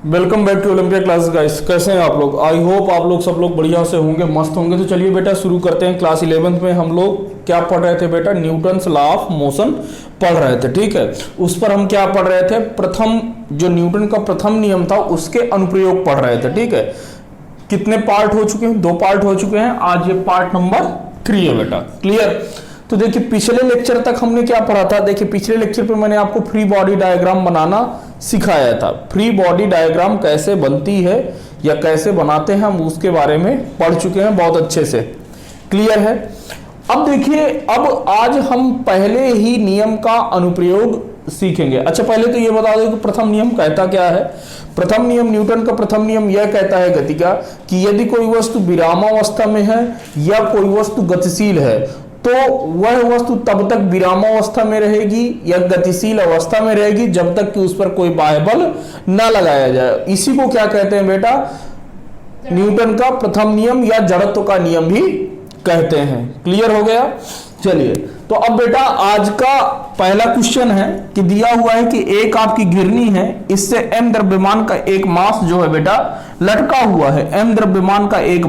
Welcome back to Olympia class guys. कैसे हैं आप लोग? आई होप आप लोग सब लोग बढ़िया से होंगे, मस्त होंगे। तो चलिए बेटा शुरू करते हैं। क्लास 11th में हम लोग क्या पढ़ रहे थे बेटा? न्यूटन्स लॉ ऑफ मोशन पढ़ रहे थे, ठीक है। उस पर हम क्या पढ़ रहे थे? प्रथम जो न्यूटन का प्रथम नियम था उसके अनुप्रयोग पढ़ रहे थे, ठीक है। कितने पार्ट हो चुके हैं? 2 पार्ट हो चुके हैं। आज ये पार्ट नंबर 3 है बेटा। क्लियर? तो देखिए पिछले लेक्चर तक हमने क्या पढ़ा था। देखिए पिछले लेक्चर पे मैंने आपको फ्री बॉडी डायग्राम बनाना सिखाया था। फ्री बॉडी डायग्राम कैसे बनती है या कैसे बनाते हैं हम उसके बारे में पढ़ चुके हैं बहुत अच्छे से। क्लियर है? अब देखिए, अब आज हम पहले ही नियम का अनुप्रयोग सीखेंगे। अच्छा पहले तो ये बता दो कि प्रथम नियम कहता क्या है। प्रथम नियम, न्यूटन का प्रथम नियम यह कहता है गति का कि यदि कोई वस्तु विरामावस्था में है या कोई वस्तु गतिशील है तो वह वस्तु तब तक विरामावस्था में रहेगी या गतिशील अवस्था में रहेगी जब तक कि उस पर कोई बाह्य बल न लगाया जाए। इसी को क्या कहते हैं बेटा? न्यूटन का प्रथम नियम या जड़त्व का नियम भी कहते हैं। क्लियर हो गया? चलिए तो अब बेटा आज का पहला क्वेश्चन है कि दिया हुआ है कि एक आपकी घिरनी है, इससे m द्रव्यमान का एक मास जो है बेटा लटका हुआ है। m द्रव्यमान का एक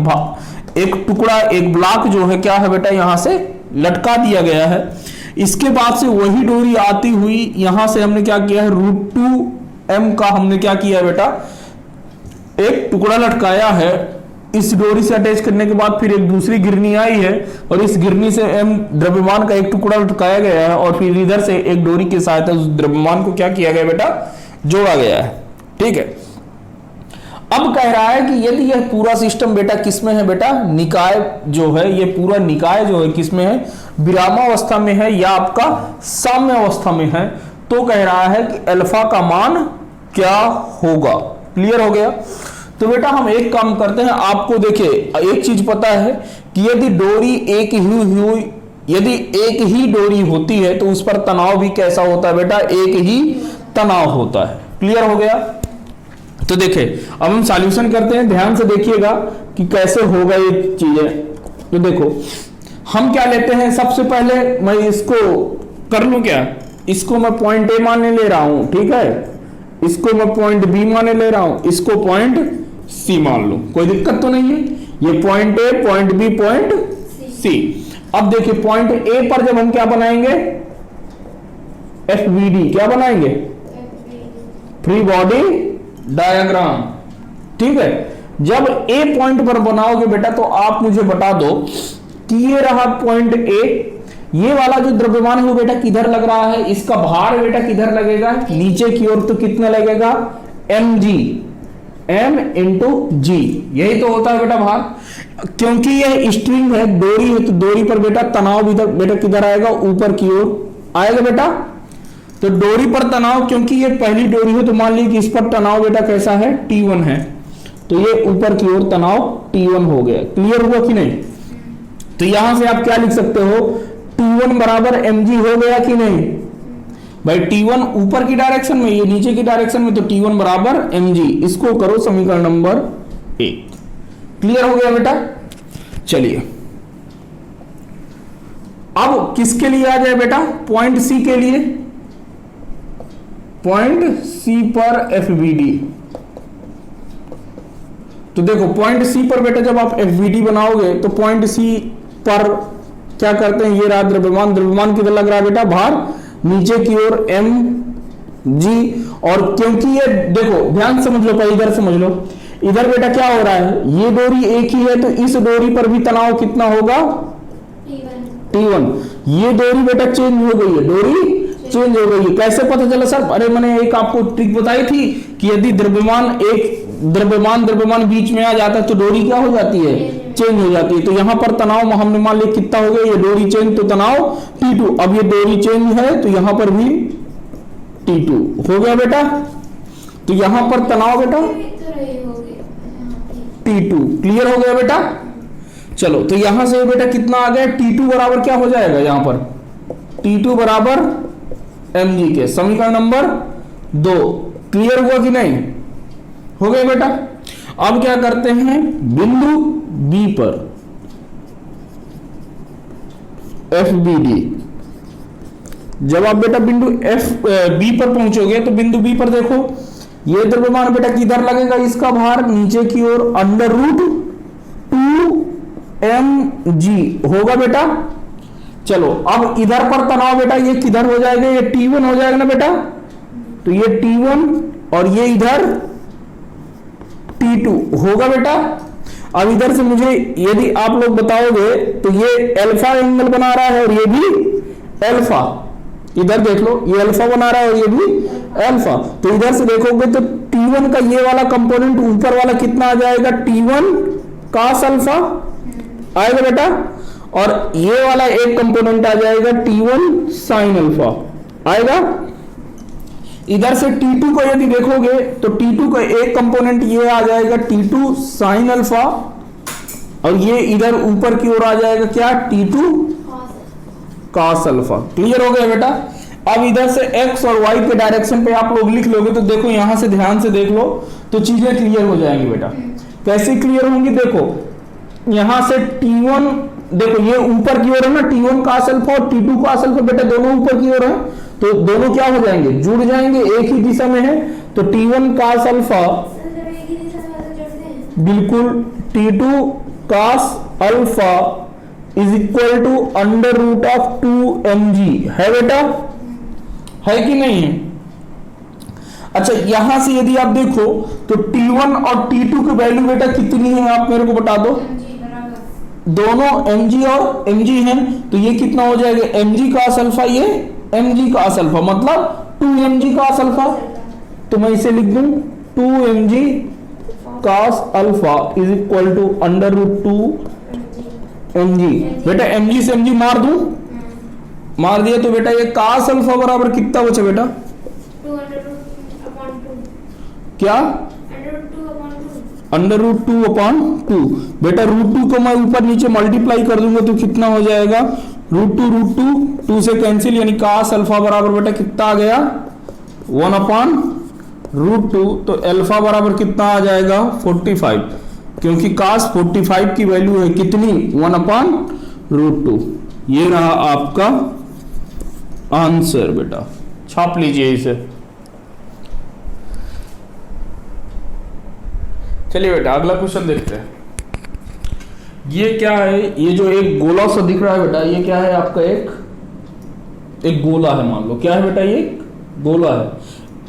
टुकड़ा, एक ब्लॉक जो है क्या है बेटा यहां से लटका दिया गया है। इसके बाद से वही डोरी आती हुई यहां से हमने क्या किया है, √2m का हमने क्या किया है बेटा, एक टुकड़ा लटकाया है। इस डोरी से अटैच करने के बाद फिर एक दूसरी गिरनी आई है और इस गिरनी से m द्रव्यमान का एक टुकड़ा लटकाया गया है और फिर इधर से एक डोरी की सहायता उस द्रव्यमान को क्या किया गया बेटा, जोड़ा गया है। ठीक है। अब कह रहा है कि यदि यह पूरा सिस्टम बेटा किसमें है बेटा, निकाय जो है, ये पूरा निकाय जो है किसमें है, विरामावस्था में है या आपका साम्य अवस्था में है, तो कह रहा है कि अल्फा का मान क्या होगा। क्लियर हो गया? तो बेटा हम एक काम करते हैं, आपको देखिए एक चीज पता है कि यदि डोरी यदि एक ही डोरी होती है तो उस पर तनाव भी कैसा होता है बेटा, एक ही तनाव होता है। क्लियर हो गया? तो देखिए अब हम सॉल्यूशन करते हैं, ध्यान से देखिएगा कि कैसे होगा ये चीजें। तो देखो हम क्या लेते हैं, सबसे पहले मैं इसको कर लूं क्या, इसको मैं पॉइंट ए मानने ले रहा हूं, ठीक है। इसको मैं पॉइंट बी मानने ले रहा हूं, इसको पॉइंट सी मान लो, कोई दिक्कत तो नहीं है। ये point A, point B, point C. अब देखिए पॉइंट ए पर जब हम क्या बनाएंगे, FBD क्या बनाएंगे, फ्री बॉडी डायग्राम। ठीक है। जब ए पॉइंट पर बनाओगे बेटा तो आप मुझे बता दो कि ये रहा पॉइंट ए, ये वाला जो द्रव्यमान है वो बेटा किधर लग रहा है, इसका भार बेटा किधर लगेगा, नीचे की ओर। तो कितना लगेगा, mg, m इंटू जी, यही तो होता है बेटा भार। क्योंकि यह स्ट्रिंग है, डोरी है, तो डोरी पर बेटा तनाव इधर बेटा किधर आएगा, ऊपर की ओर आएगा बेटा। तो डोरी पर तनाव, क्योंकि ये पहली डोरी है तो मान लीजिए कि इस पर तनाव बेटा कैसा है, T1 है, तो ये ऊपर की ओर तनाव T1 हो गया। क्लियर हुआ कि नहीं? तो यहां से आप क्या लिख सकते हो, T1 बराबर mg हो गया कि नहीं भाई। T1 ऊपर की डायरेक्शन में, ये नीचे की डायरेक्शन में, तो T1 बराबर mg। इसको करो समीकरण नंबर 1। क्लियर हो गया बेटा? चलिए अब किसके लिए आ जाए बेटा, पॉइंट सी के लिए। पॉइंट सी पर FBD। तो देखो पॉइंट सी पर बेटा जब आप FBD बनाओगे तो पॉइंट सी पर क्या करते हैं, ये रहा द्रव्यमान, द्रव्यमान किधर लग रहा है बेटा, भार नीचे की ओर mg। और क्योंकि ये देखो ध्यान समझ लो, पहले इधर समझ लो, इधर बेटा क्या हो रहा है, ये डोरी एक ही है तो इस डोरी पर भी तनाव कितना होगा, T1। ये डोरी बेटा चेंज हो गई है, डोरी चेंज हो गई है। कैसे पता चला सर? अरे मैंने एक आपको ट्रिक बताई थी कि यदि द्रव्यमान बीच में आ जाता है तो डोरी क्या हो जाती है, चेंज हो जाती है। तो यहां पर तनाव हमने मान लिया कितना हो गया, ये डोरी चेंज तो तनाव T2। अब ये डोरी चेंज है तो यहां पर भी T2 हो गया बेटा। तो यहां पर तनाव बेटा T2। क्लियर हो गया बेटा? चलो तो यहां से बेटा कितना आ गया, T2 बराबर क्या हो जाएगा, यहां पर T2 बराबर mg के, समीकरण नंबर 2। क्लियर हुआ कि नहीं? हो गया बेटा। अब क्या करते हैं, बिंदु B पर FBD। जब आप बेटा बिंदु बी पर पहुंचोगे तो बिंदु बी पर देखो ये द्रव्यमान बेटा किधर लगेगा, इसका भार नीचे की ओर अंडर रूट 2mg होगा बेटा। चलो अब इधर पर तनाव बेटा ये किधर हो जाएगा, ये T1 हो जाएगा ना बेटा, तो ये T1 और ये इधर T2 होगा बेटा। अब इधर से मुझे यदि आप लोग बताओगे तो ये अल्फा एंगल बना रहा है और ये भी अल्फा, इधर देख लो ये अल्फा बना रहा है और ये भी अल्फा, तो इधर से देखोगे तो T1 का ये वाला कंपोनेंट ऊपर वाला कितना आ जाएगा, T1 cos अल्फा आएगा बेटा, और ये वाला एक कंपोनेंट आ जाएगा T1 sin अल्फा आएगा। इधर से T2 को यदि देखोगे तो T2 का एक कंपोनेंट ये आ जाएगा T2 sin अल्फा, और ये इधर ऊपर की ओर आ जाएगा क्या, T2 cos अल्फा। क्लियर हो गया बेटा। अब इधर से x और y के डायरेक्शन पे आप लोग लिख लोगे तो देखो यहां से ध्यान से देख लो तो चीजें क्लियर हो जाएंगी बेटा। कैसे क्लियर होंगी, देखो यहां से T1 देखो ये ऊपर की ओर है ना, T1 cos अल्फा और T2 cos अल्फा बेटा दोनों ऊपर की ओर है, तो दोनों क्या हो जाएंगे, जुड़ जाएंगे, एक ही दिशा में है, तो T1 cos अल्फा बिल्कुल T2 cos alpha is equal to under root of 2mg है बेटा, है कि नहीं है। अच्छा यहां से यदि आप देखो तो T1 और T2 की वैल्यू बेटा कितनी है, आप मेरे को बता दो, दोनों mg और mg हैं, तो ये कितना हो जाएगा, mg cos अल्फा, ये mg cos अल्फा, मतलब 2mg cos अल्फा, तो मैं इसे लिख दूं 2mg cos alpha is equal to under root 2mg। बेटा mg से mg मार दूं, मार दिया तो बेटा ये cos अल्फा बराबर कितना बचा बेटा, 2 क्या, अंडर रूट 2/2। बेटा रूट 2 को मैं ऊपर नीचे मल्टीप्लाई कर दूंगा तो कितना हो जाएगा, रूट 2 से कैंसिल, यानी cos अल्फा बराबर बेटा कितना आ गया, 1/√2, तो अल्फा बराबर कितना आ जाएगा 45, क्योंकि cos 45 की वैल्यू है कितनी, 1/√2। ये रहा आपका आंसर बेटा, छाप लीजिए इसे। चलिए बेटा अगला क्वेश्चन देखते हैं। ये क्या है, ये जो एक गोला सा दिख रहा है बेटा, ये क्या है आपका, एक गोला है, मान लो क्या है बेटा, ये गोला है।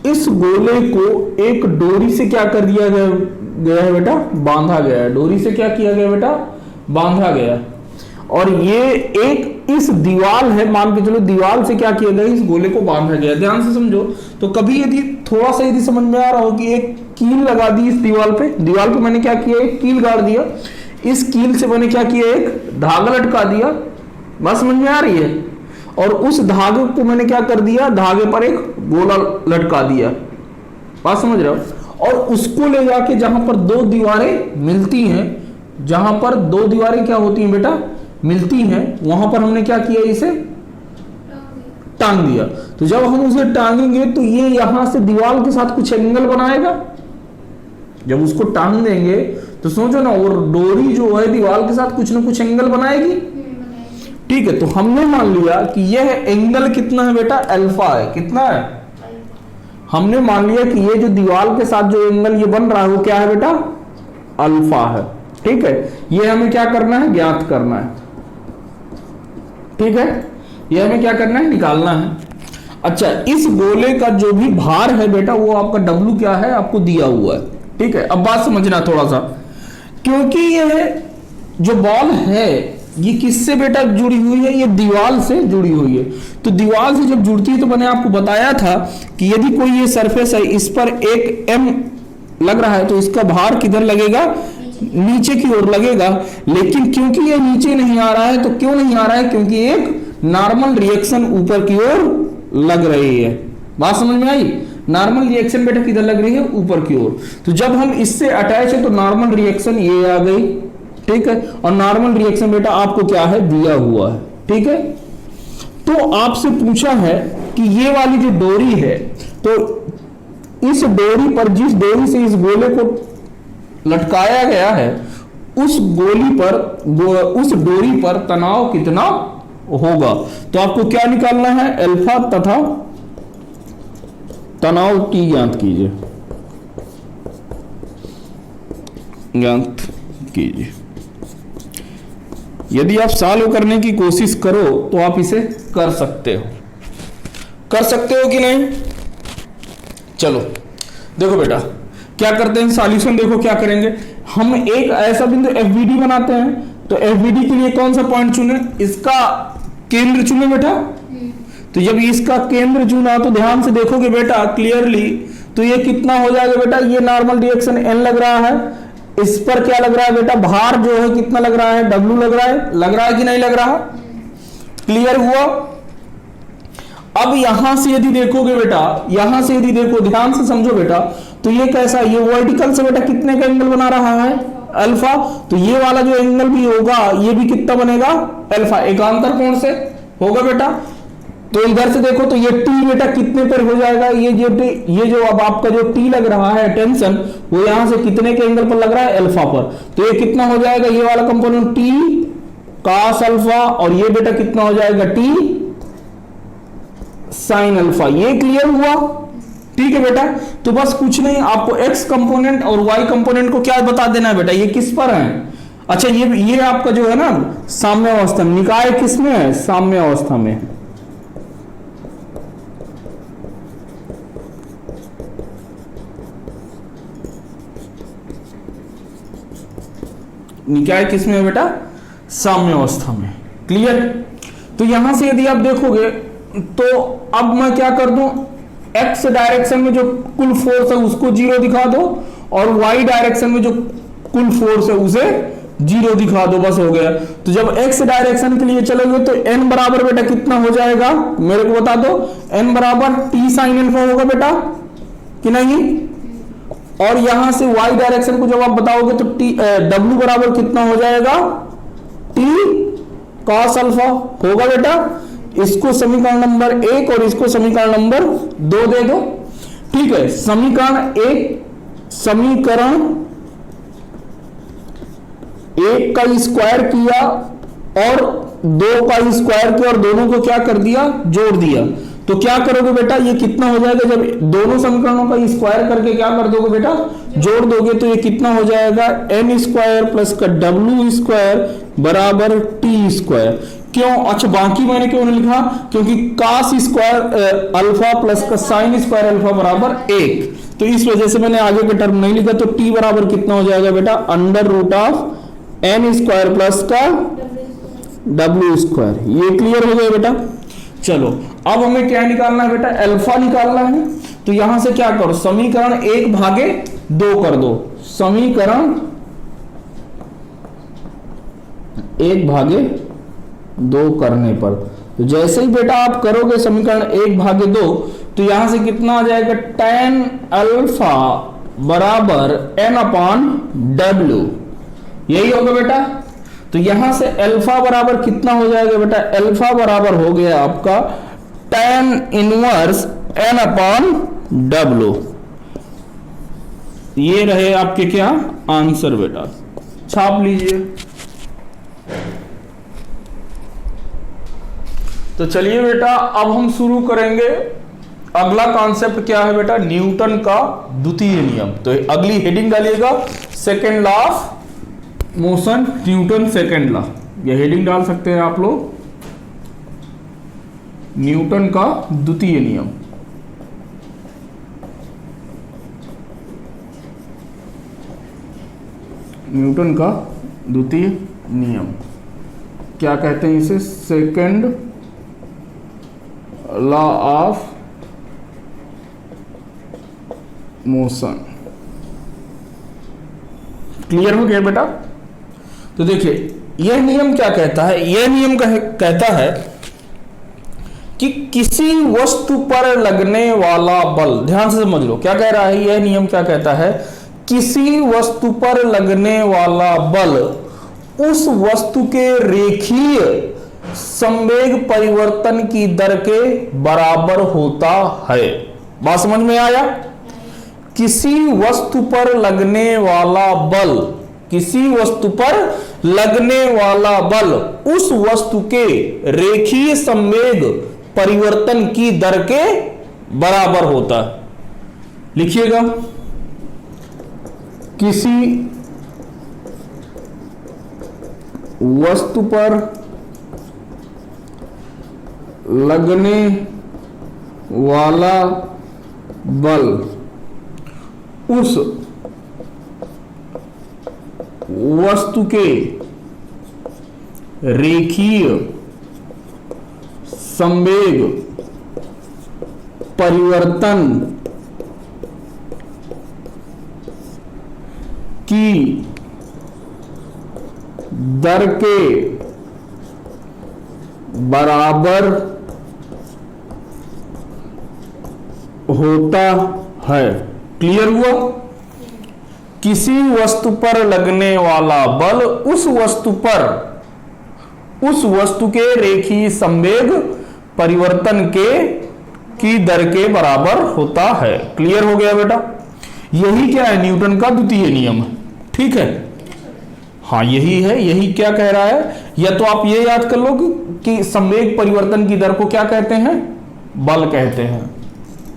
इस गोले को एक डोरी से क्या कर दिया गया है बेटा, बांधा गया है, डोरी से क्या किया गया बेटा, बांधा गया। और ये एक इस दीवार है, मान के चलो दीवार से क्या किया गया, इस गोले को बांधा गया। ध्यान से समझो, तो कभी यदि थोड़ा सा यदि समझ में आ रहा हो कि एक कील लगा दी इस दीवार पे मैंने क्या किया, एक कील गाड़ दिया, इस कील से मैंने क्या किया, एक धागा लटका दिया, बात समझ में आ रही है, और उस धागे को मैंने क्या कर दिया, धागे पर एक गोला लटका दिया, बात समझ रहे हो। और उसको ले जाके जहां पर दो दीवारें मिलती हैं, जहां पर दो दीवारें क्या होती हैं बेटा, मिलती हैं, वहां पर हमने क्या किया, इसे टांग दिया। तो जब हम उसे टांगेंगे तो ये यहां से दीवार के साथ कुछ एंगल बनाएगा, जब उसको टांग देंगे तो सोचो ना, और डोरी जो है दीवार के साथ कुछ ना कुछ एंगल बनाएगी, ठीक है। तो हमने मान लिया कि यह एंगल कितना है बेटा, अल्फा है, कितना है, हमने मान लिया कि ये जो दीवार के साथ जो एंगल ये बन रहा है वो क्या है बेटा, अल्फा है, ठीक है। ये हमें क्या करना है, ज्ञात करना है, ठीक है, ये हमें क्या करना है, निकालना है। अच्छा इस गोले का जो भी भार है बेटा, वो आपका W क्या है, आपको दिया हुआ है, ठीक है। अब बात समझना थोड़ा सा, क्योंकि ये जो बॉल है ये किससे बेटा जुड़ी हुई है, ये दीवार से जुड़ी हुई है। तो दीवार से जब जुड़ती है तो मैंने आपको बताया था कि यदि कोई ये सरफेस है, इस पर एक M लग रहा है, तो इसका भार किधर लगेगा, नीचे की ओर लगेगा। लेकिन क्योंकि ये नीचे नहीं आ रहा है, तो क्यों नहीं आ रहा है, क्योंकि एक नॉर्मल रिएक्शन ऊपर की ओर लग रही है, बात समझ में आई। नॉर्मल रिएक्शन बेटा किधर लग रही है, ऊपर की ओर। तो जब हम इससे अटैच है तो नॉर्मल रिएक्शन ये आ गई, ठीक है। और नॉर्मल रिएक्शन बेटा आपको क्या है, दिया हुआ है, ठीक है। तो आपसे पूछा है कि ये वाली जो डोरी है, तो इस डोरी पर, जिस डोरी से इस गोले को लटकाया गया है, उस डोरी पर तनाव कितना होगा। तो आपको क्या निकालना है, अल्फा तथा तनाव T ज्ञात कीजिए। ज्ञात कीजिए। यदि आप सॉल्व करने की कोशिश करो तो आप इसे कर सकते हो, कर सकते हो कि नहीं। चलो देखो बेटा क्या करते हैं सॉल्यूशन, देखो क्या करेंगे हम, एक ऐसा बिंदु FBD बनाते हैं। तो FBD के लिए कौन सा पॉइंट चुने, इसका केंद्र चुने बेटा। तो जब इसका केंद्र चुना तो ध्यान से देखोगे बेटा क्लियरली, तो ये कितना हो जाएगा बेटा, ये नॉर्मल डायरेक्शन n लग रहा है, इस पर क्या लग रहा है बेटा, भार जो है कितना लग रहा है, W लग रहा है कि नहीं लग रहा, क्लियर हुआ। अब यहां से यदि देखोगे बेटा, यहां से यदि देखो ध्यान से समझो बेटा, तो ये कैसा, ये वर्टिकल से बेटा कितने का एंगल बना रहा है, अल्फा। तो ये वाला जो एंगल भी होगा ये भी कितना बनेगा, अल्फा, एकांतर कोण से होगा बेटा। तो इधर से देखो तो ये टी बेटा कितने पर हो जाएगा, ये जो अब आपका जो टी लग रहा है टेंशन, वो यहां से कितने के एंगल पर लग रहा है, अल्फा पर। तो ये कितना हो जाएगा, ये वाला कंपोनेंट टी cos अल्फा, और ये बेटा कितना हो जाएगा टी sin अल्फा। ये क्लियर हुआ, ठीक है बेटा। तो बस कुछ नहीं, आपको x कंपोनेंट और y कंपोनेंट को क्या बता देना है बेटा, ये किस पर है। अच्छा ये आपका जो है ना साम्य अवस्था, निकाय किसमें है, साम्य अवस्था में। निकाय किसमें है बेटा, साम्य अवस्था में, क्लियर। तो यहां से यदि आप देखोगे तो अब मैं क्या कर दूं, x डायरेक्शन में जो कुल फोर्स है उसको 0 दिखा दो, और y डायरेक्शन में जो कुल फोर्स है उसे 0 दिखा दो, बस हो गया। तो जब x डायरेक्शन के लिए चलोगे तो n बराबर बेटा कितना हो जाएगा, मेरे को बता दो, n बराबर t sin अल्फा होगा बेटा कि नहीं। और यहां से y डायरेक्शन को जब आप बताओगे तो w बराबर कितना हो जाएगा, t cos अल्फा होगा बेटा। इसको समीकरण नंबर 1 और इसको समीकरण नंबर 2 दे दो, ठीक है। समीकरण 1 का स्क्वायर किया और 2 का स्क्वायर किया और दोनों को क्या कर दिया, जोड़ दिया। तो क्या करोगे बेटा, ये कितना हो जाएगा, जब दोनों समीकरणों का स्क्वायर करके क्या कर दोगे बेटा, जोड़ दोगे, तो ये कितना हो जाएगा, n स्क्वायर प्लस का w स्क्वायर बराबर t स्क्वायर। क्यों, अच्छा बाकी मैंने क्यों नहीं लिखा, क्योंकि cos स्क्वायर अल्फा प्लस का sin स्क्वायर अल्फा बराबर 1, तो इस वजह से मैंने आगे का टर्म नहीं लिखा। तो t बराबर कितना हो जाएगा बेटा, under root of n square plus का w स्क्वायर। ये क्लियर हो गया बेटा। चलो अब हमें क्या निकालना है बेटा, अल्फा निकालना है। तो यहां से क्या करो, समीकरण 1/2 कर दो, समीकरण 1/2 करने पर, तो जैसे ही बेटा आप करोगे समीकरण 1/2, तो यहां से कितना आ जाएगा, tan अल्फा बराबर n/w, यही होगा बेटा। तो यहां से अल्फा बराबर कितना हो जाएगा बेटा, अल्फा बराबर हो गया आपका tan इनवर्स n/w। ये रहे आपके क्या आंसर बेटा, छाप लीजिए। तो चलिए बेटा अब हम शुरू करेंगे, अगला कॉन्सेप्ट क्या है बेटा, न्यूटन का द्वितीय नियम। तो अगली हेडिंग डालिएगा, second law of motion, Newton second law, यह हेडिंग डाल सकते हैं आप लोग, न्यूटन का द्वितीय नियम। न्यूटन का द्वितीय नियम क्या कहते हैं इसे, second law of motion. Clear हो गया बेटा। तो देखिए यह नियम क्या कहता है, यह नियम कहता है कि किसी वस्तु पर लगने वाला बल, ध्यान से समझ लो क्या कह रहा है यह नियम, क्या कहता है, किसी वस्तु पर लगने वाला बल उस वस्तु के रेखीय संवेग परिवर्तन की दर के बराबर होता है। बात समझ में आया, किसी वस्तु पर लगने वाला बल, किसी वस्तु पर लगने वाला बल उस वस्तु के रेखीय संवेग परिवर्तन की दर के बराबर होता है। लिखिएगा, किसी वस्तु पर लगने वाला बल उस वस्तु के रेखीय संवेग परिवर्तन की दर के बराबर होता है। क्लियर हुआ? किसी वस्तु पर लगने वाला बल उस वस्तु के रेखीय संवेग परिवर्तन की दर के बराबर होता है। क्लियर हो गया बेटा? यही क्या है? न्यूटन का द्वितीय नियम है। ठीक है, हाँ यही है। यही क्या कह रहा है? या तो आप ये याद कर लो कि संवेग परिवर्तन की दर को क्या कहते हैं? बल कहते हैं।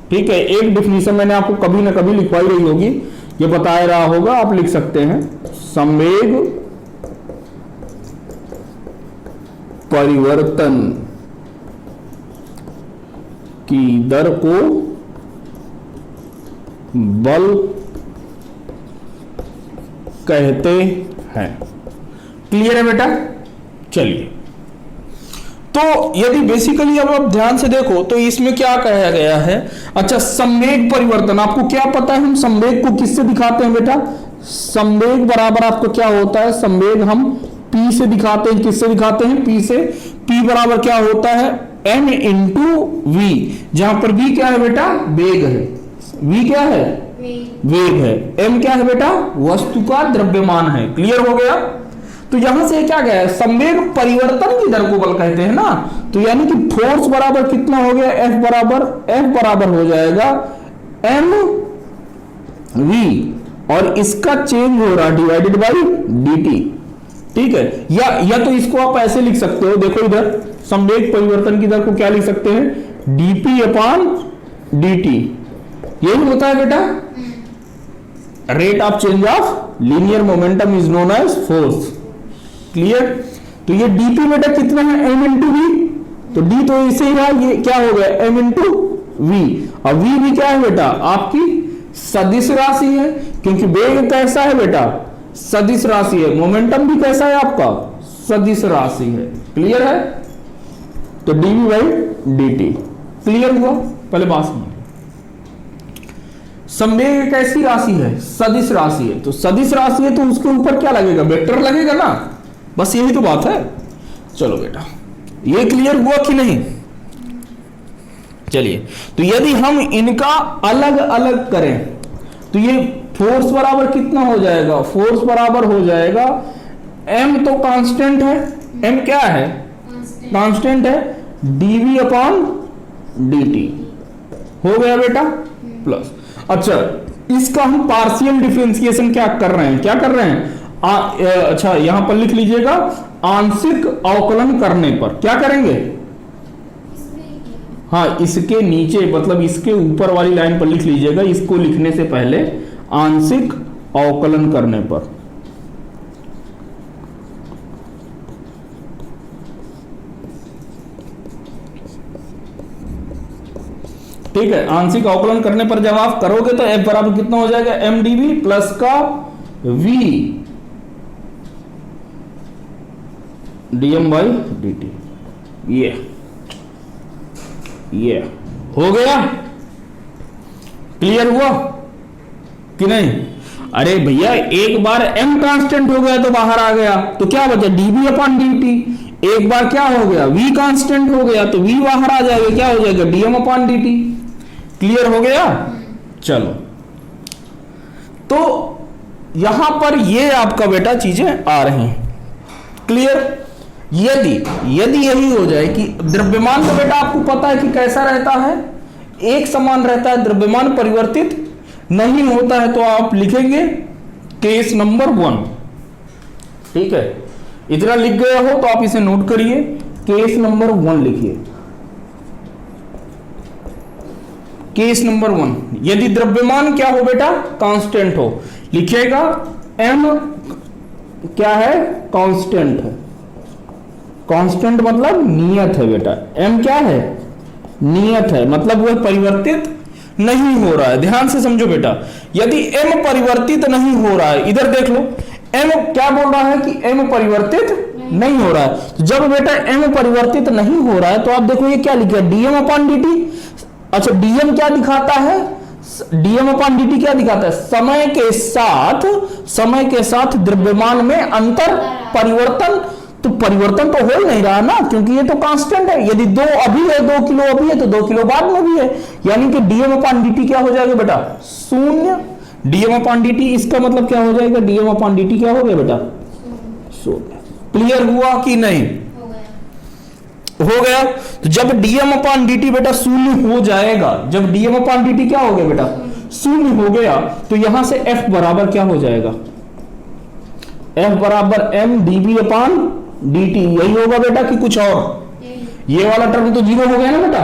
ठीक है, एक डिफिनीशन मैंने आपको कभी ना कभी लिखवाई रही होगी, ये बताया रहा होगा, आप लिख सकते हैं। संवेग परिवर्तन की दर को बल कहते हैं। क्लियर है बेटा? चलिए, तो यदि बेसिकली अब आप ध्यान से देखो तो इसमें क्या कहा गया है? अच्छा, संवेग परिवर्तन, आपको क्या पता है हम संवेग को किससे दिखाते हैं बेटा? संवेग बराबर आपको क्या होता है? संवेग हम P से दिखाते हैं। किससे दिखाते हैं? P से। P बराबर क्या होता है? M इंटू V, जहां पर V क्या है बेटा? वेग है। V क्या है? वेग है। M क्या है बेटा? वस्तु का द्रव्यमान है। क्लियर हो गया? तो यहां से क्या गया? संवेग परिवर्तन की दर को बल कहते हैं ना। तो यानी कि फोर्स बराबर कितना हो गया? F बराबर हो जाएगा mv, और इसका चेंज हो रहा डिवाइडेड बाई dt। ठीक है, या तो इसको आप ऐसे लिख सकते हो, देखो इधर संवेग परिवर्तन की दर को क्या लिख सकते हैं? dp upon dt। यही होता है बेटा rate of change of linear momentum is known as force. Clear? तो ये dp बेटा कितना है? m into v. तो d तो इसे ही रहा, ये क्या हो गया? m into v. और v भी क्या है बेटा? आपकी सदिश राशि है, क्योंकि वेग कैसा है बेटा? सदिश राशि है। मोमेंटम भी कैसा है आपका? सदिश राशि है। क्लियर है? तो dv बाई dt। क्लियर हुआ? पहले बात सुनिए, संवेग एक ऐसी राशि है, सदिश राशि है। तो सदिश राशि है तो उसके ऊपर क्या लगेगा? वेक्टर लगेगा ना। बस यही तो बात है। चलो बेटा, ये क्लियर हुआ कि नहीं? चलिए, तो यदि हम इनका अलग अलग करें तो ये फोर्स बराबर कितना हो जाएगा? फोर्स बराबर हो जाएगा m तो कांस्टेंट है, m क्या है? कांस्टेंट है, dv अपॉन dt हो गया बेटा प्लस। अच्छा, इसका हम पार्शियल डिफरेंशिएशन क्या कर रहे हैं? क्या कर रहे हैं? अच्छा, यहां पर लिख लीजिएगा, आंशिक अवकलन करने पर क्या करेंगे? हाँ, इसके नीचे मतलब इसके ऊपर वाली लाइन पर लिख लीजिएगा, इसको लिखने से पहले आंशिक अवकलन करने पर। ठीक है, आंशिक अवकलन करने पर जब आप करोगे तो f बराबर कितना हो जाएगा? mdv प्लस का v dm बाई dt। ये हो गया। क्लियर हुआ कि नहीं? अरे भैया, एक बार m कांस्टेंट हो गया तो बाहर आ गया, तो क्या बचा? dv upon dt। एक बार क्या हो गया? v कांस्टेंट हो गया तो v बाहर आ जाएगा, क्या हो जाएगा? dm upon dt। क्लियर हो गया? चलो, तो यहां पर ये आपका बेटा चीजें आ रही हैं। क्लियर? यदि यही हो जाए कि द्रव्यमान तो बेटा आपको पता है कि कैसा रहता है? एक समान रहता है, द्रव्यमान परिवर्तित नहीं होता है। तो आप लिखेंगे केस नंबर 1। ठीक है, इतना लिख गया हो तो आप इसे नोट करिए, केस नंबर 1 लिखिए। केस नंबर 1, यदि द्रव्यमान क्या हो बेटा? कांस्टेंट हो, लिखिएगा m क्या है? कांस्टेंट है। कांस्टेंट मतलब नियत है बेटा, m क्या है, नियत है, मतलब वह परिवर्तित नहीं हो रहा है। ध्यान से समझो बेटा, यदि m परिवर्तित नहीं हो रहा है, इधर देख लो, m क्या बोल रहा है कि m परिवर्तित नहीं हो रहा है। तो जब बेटा m परिवर्तित नहीं हो रहा है तो आप देखो ये क्या लिखा है, dm अपॉन dt। अच्छा dm क्या दिखाता है, dm अपॉन dt क्या दिखाता है, समय के साथ द्रव्यमान में अंतर परिवर्तन। तो परिवर्तन तो हो ही नहीं रहा ना, क्योंकि ये तो कांस्टेंट है। यदि 2 अभी है, 2 किलो अभी है, तो 2 किलो बाद में भी है, यानी कि dm अपॉन dt क्या हो जाएगा बेटा, शून्य। dm अपॉन dt इसका मतलब क्या हो जाएगा, dm अपॉन dt क्या हो गया बेटा, शून्य। क्लियर हुआ कि नहीं, हो गया। तो जब dm अपॉन dt बेटा शून्य हो जाएगा, जब dm अपॉन dt क्या हो गया बेटा, शून्य हो गया, तो यहां से f बराबर क्या हो जाएगा, f बराबर m dv अपॉन dt, यही होगा बेटा कि कुछ और, ये वाला टर्म तो जीरो हो गया ना बेटा।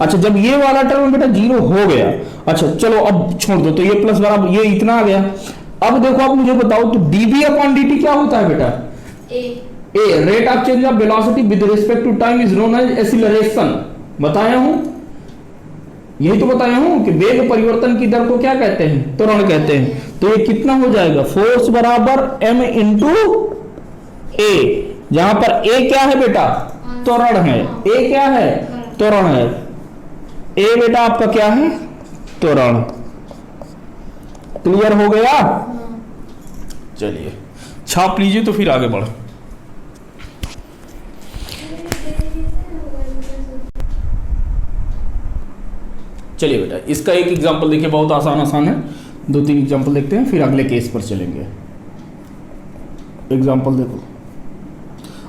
अच्छा जब ये वाला टर्म बेटा जीरो हो गया, अच्छा चलो अब छोड़ दो, तो ये प्लस बराबर ये इतना आ गया। अब देखो आप मुझे बताओ, तो dv अपॉन dt क्या होता है बेटा, a rate of change of velocity with respect to time is known as acceleration. बताया हूं, यही तो बताया हूं कि वेग परिवर्तन की दर को क्या कहते हैं, त्वरण कहते हैं। तो ये कितना हो जाएगा, फोर्स बराबर m इंटू ए, जहां पर a क्या है बेटा, त्वरण है, a क्या है, त्वरण है, a बेटा आपका क्या है, त्वरण। क्लियर हो गया, चलिए छाप लीजिए तो फिर आगे बढ़ो। चलिए बेटा इसका एक एग्जांपल देखिए, बहुत आसान है, 2-3 एग्जांपल देखते हैं फिर अगले केस पर चलेंगे। एग्जांपल देखो,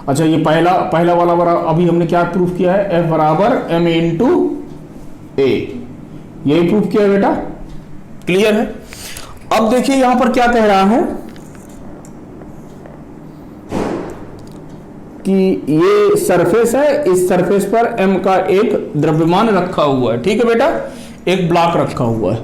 अच्छा ये पहला वाला अभी हमने क्या प्रूफ किया है, F बराबर m इंटू ए, यही प्रूफ किया है बेटा, क्लियर है। अब देखिए यहां पर क्या कह रहा है कि ये सरफेस है, इस सरफेस पर m का एक द्रव्यमान रखा हुआ है, ठीक है बेटा, एक ब्लॉक रखा हुआ है।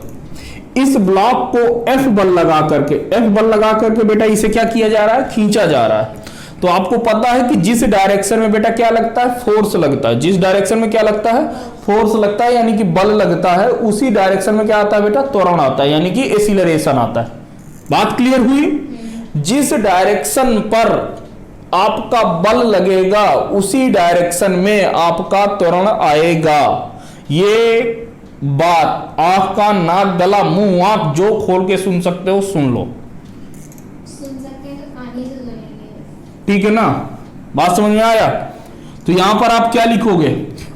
इस ब्लॉक को F बल लगा करके बेटा इसे क्या किया जा रहा है, खींचा जा रहा है। तो आपको पता है कि जिस डायरेक्शन में बेटा क्या लगता है, फोर्स लगता है, जिस डायरेक्शन में क्या लगता है, फोर्स लगता है, यानी कि बल लगता है, उसी डायरेक्शन में क्या आता है बेटा, त्वरण आता है, यानी कि एक्सीलरेशन आता है। बात क्लियर हुई, जिस डायरेक्शन पर आपका बल लगेगा उसी डायरेक्शन में आपका त्वरण आएगा। ये बात आंख का नाक गला मुंह आंख जो खोल के सुन सकते हो सुन लो, ठीक है ना, बात समझ में आया। तो यहां पर आप क्या लिखोगे,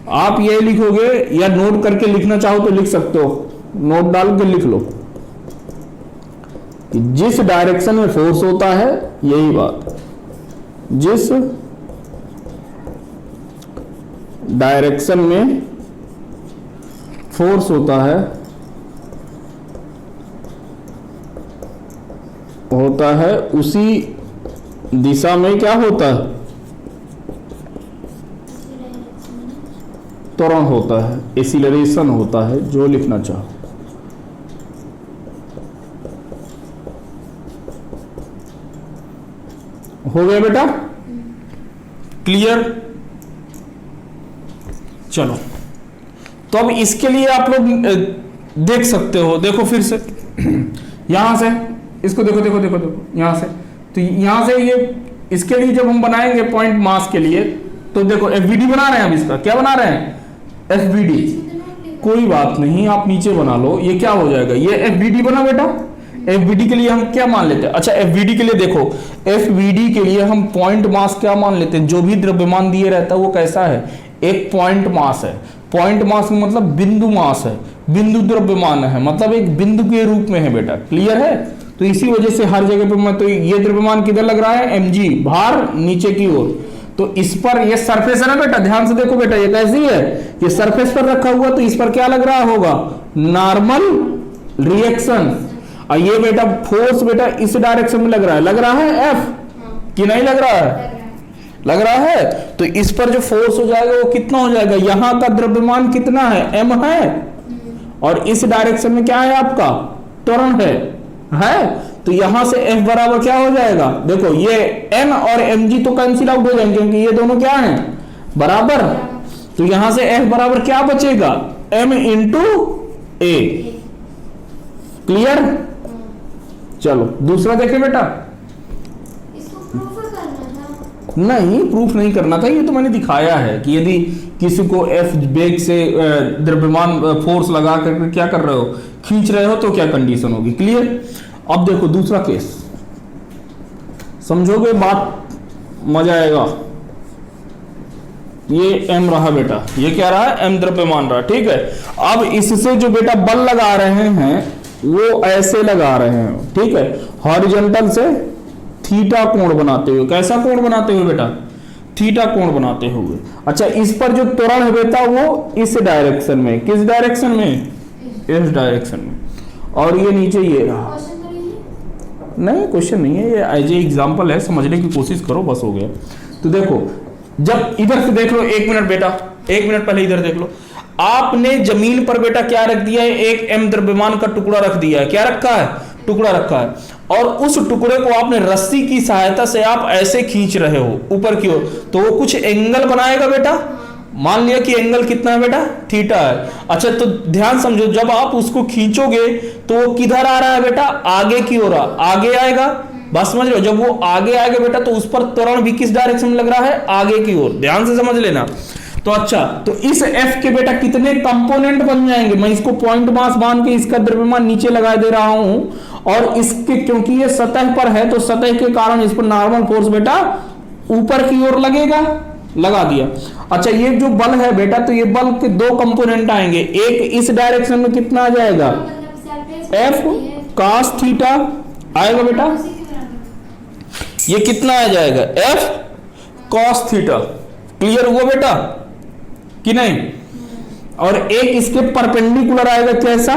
आप ये लिखोगे, या नोट करके लिखना चाहो तो लिख सकते हो, नोट डाल के लिख लो कि जिस डायरेक्शन में फोर्स होता है, यही बात, जिस डायरेक्शन में फोर्स होता है उसी दिशा में क्या होता है, त्वरण होता है, एक्सीलरेशन होता है, जो लिखना चाहो। हो गया बेटा, क्लियर। चलो तो अब इसके लिए आप लोग देख सकते हो, देखो फिर से यहां से इसको देखो यहां से, तो यहां से ये इसके लिए जब हम बनाएंगे पॉइंट मास के लिए, तो देखो एफबीडी बना रहे हैं, हम इसका क्या बना रहे हैं, एफबीडी। कोई बात नहीं, आप नीचे बना लो, ये क्या हो जाएगा, ये एफबीडी बना बेटा। एफबीडी के लिए हम क्या मान लेते हैं, अच्छा एफबीडी के लिए देखो, एफबीडी के लिए हम पॉइंट मास क्या मान लेते हैं, जो भी द्रव्यमान दिए रहता है वो कैसा है, एक पॉइंट मास है। पॉइंट मास मतलब बिंदु मास है, बिंदु द्रव्यमान है, मतलब एक बिंदु के रूप में है बेटा, क्लियर है। तो इसी वजह से हर जगह पे मैं, तो ये द्रव्यमान किधर लग रहा है, mg, भार नीचे की ओर। तो इस पर ये सरफेस है ना बेटा, ध्यान से देखो बेटा, ये कैसी है, ये सरफेस पर रखा हुआ, तो इस पर क्या लग रहा होगा, नॉर्मल रिएक्शन। और ये बेटा फोर्स बेटा इस डायरेक्शन में लग रहा है F कि नहीं लग रहा है, लग रहा है। तो इस पर जो फोर्स हो जाएगा वो कितना हो जाएगा, यहां का द्रव्यमान कितना है, m है, और इस डायरेक्शन में क्या है आपका, त्वरण है। तो यहां से एफ बराबर क्या हो जाएगा, देखो ये एन और एम जी तो कैंसिल आउट हो जाएंगे क्योंकि ये दोनों क्या है बराबर। तो यहां से एफ बराबर क्या बचेगा, एम इंटू ए। क्लियर। चलो दूसरा देखें बेटा। नहीं प्रूफ नहीं करना था, ये तो मैंने दिखाया है कि यदि किसी को एफ बेग से द्रव्यमान फोर्स लगा कर क्या कर रहे हो, खींच रहे हो, तो क्या कंडीशन होगी। क्लियर। अब देखो दूसरा केस, समझोगे बात, मजा आएगा। ये एम रहा बेटा, ये क्या रहा, एम द्रव्यमान रहा, ठीक है। अब इससे जो बेटा बल लगा रहे हैं वो ऐसे लगा रहे हैं, ठीक है, हॉरिजॉन्टल से थीटा कोण बनाते हुए। कैसा कोण बनाते हुए बेटा, थीटा कोण बनाते हुए। अच्छा, इस पर जो त्वरण है बेटा वो इस डायरेक्शन में, किस डायरेक्शन में, इस डायरेक्शन में, और ये नीचे ये रहा। नहीं क्वेश्चन नहीं है, ये एज ए एग्जाम्पल है, समझने की कोशिश करो, बस हो गया। तो देखो जब इधर से देख लो, एक मिनट बेटा, एक मिनट पहले इधर देख लो, आपने जमीन पर बेटा क्या रख दिया है, एक एम द्रव्यमान का टुकड़ा रख दिया है। क्या रखा है, टुकड़ा रखा है, और उस टुकड़े को आपने रस्सी की सहायता से आप ऐसे खींच रहे हो ऊपर की ओर, तो वो कुछ एंगल बनाएगा बेटा। मान लिया कि एंगल कितना है बेटा, थीटा है। अच्छा तो ध्यान समझो, जब आप उसको खींचोगे तो वो किधर आ रहा है बेटा, आगे की ओर आगे आएगा। बस समझ लो, जब वो आगे आएगा बेटा तो उस पर त्वरण भी किस डायरेक्शन में लग रहा है, आगे की ओर। ध्यान से समझ लेना। तो अच्छा, तो इस एफ के बेटा कितने कंपोनेंट बन जाएंगे, मैं इसको पॉइंट मास मान के इसका द्रव्यमान नीचे लगा दे रहा हूं, और इसके क्योंकि ये सतह पर है तो सतह के कारण इस पर नॉर्मल फोर्स बेटा ऊपर की ओर लगेगा, लगा दिया। अच्छा, ये जो बल है बेटा, तो ये बल के दो कंपोनेंट आएंगे, एक इस डायरेक्शन में कितना आ जाएगा, एफ कॉस थीटा आएगा बेटा, ये कितना आ जाएगा, एफ कॉस थीटा। क्लियर हुआ बेटा कि नहीं। और एक इसके परपेंडिकुलर आएगा, कैसा,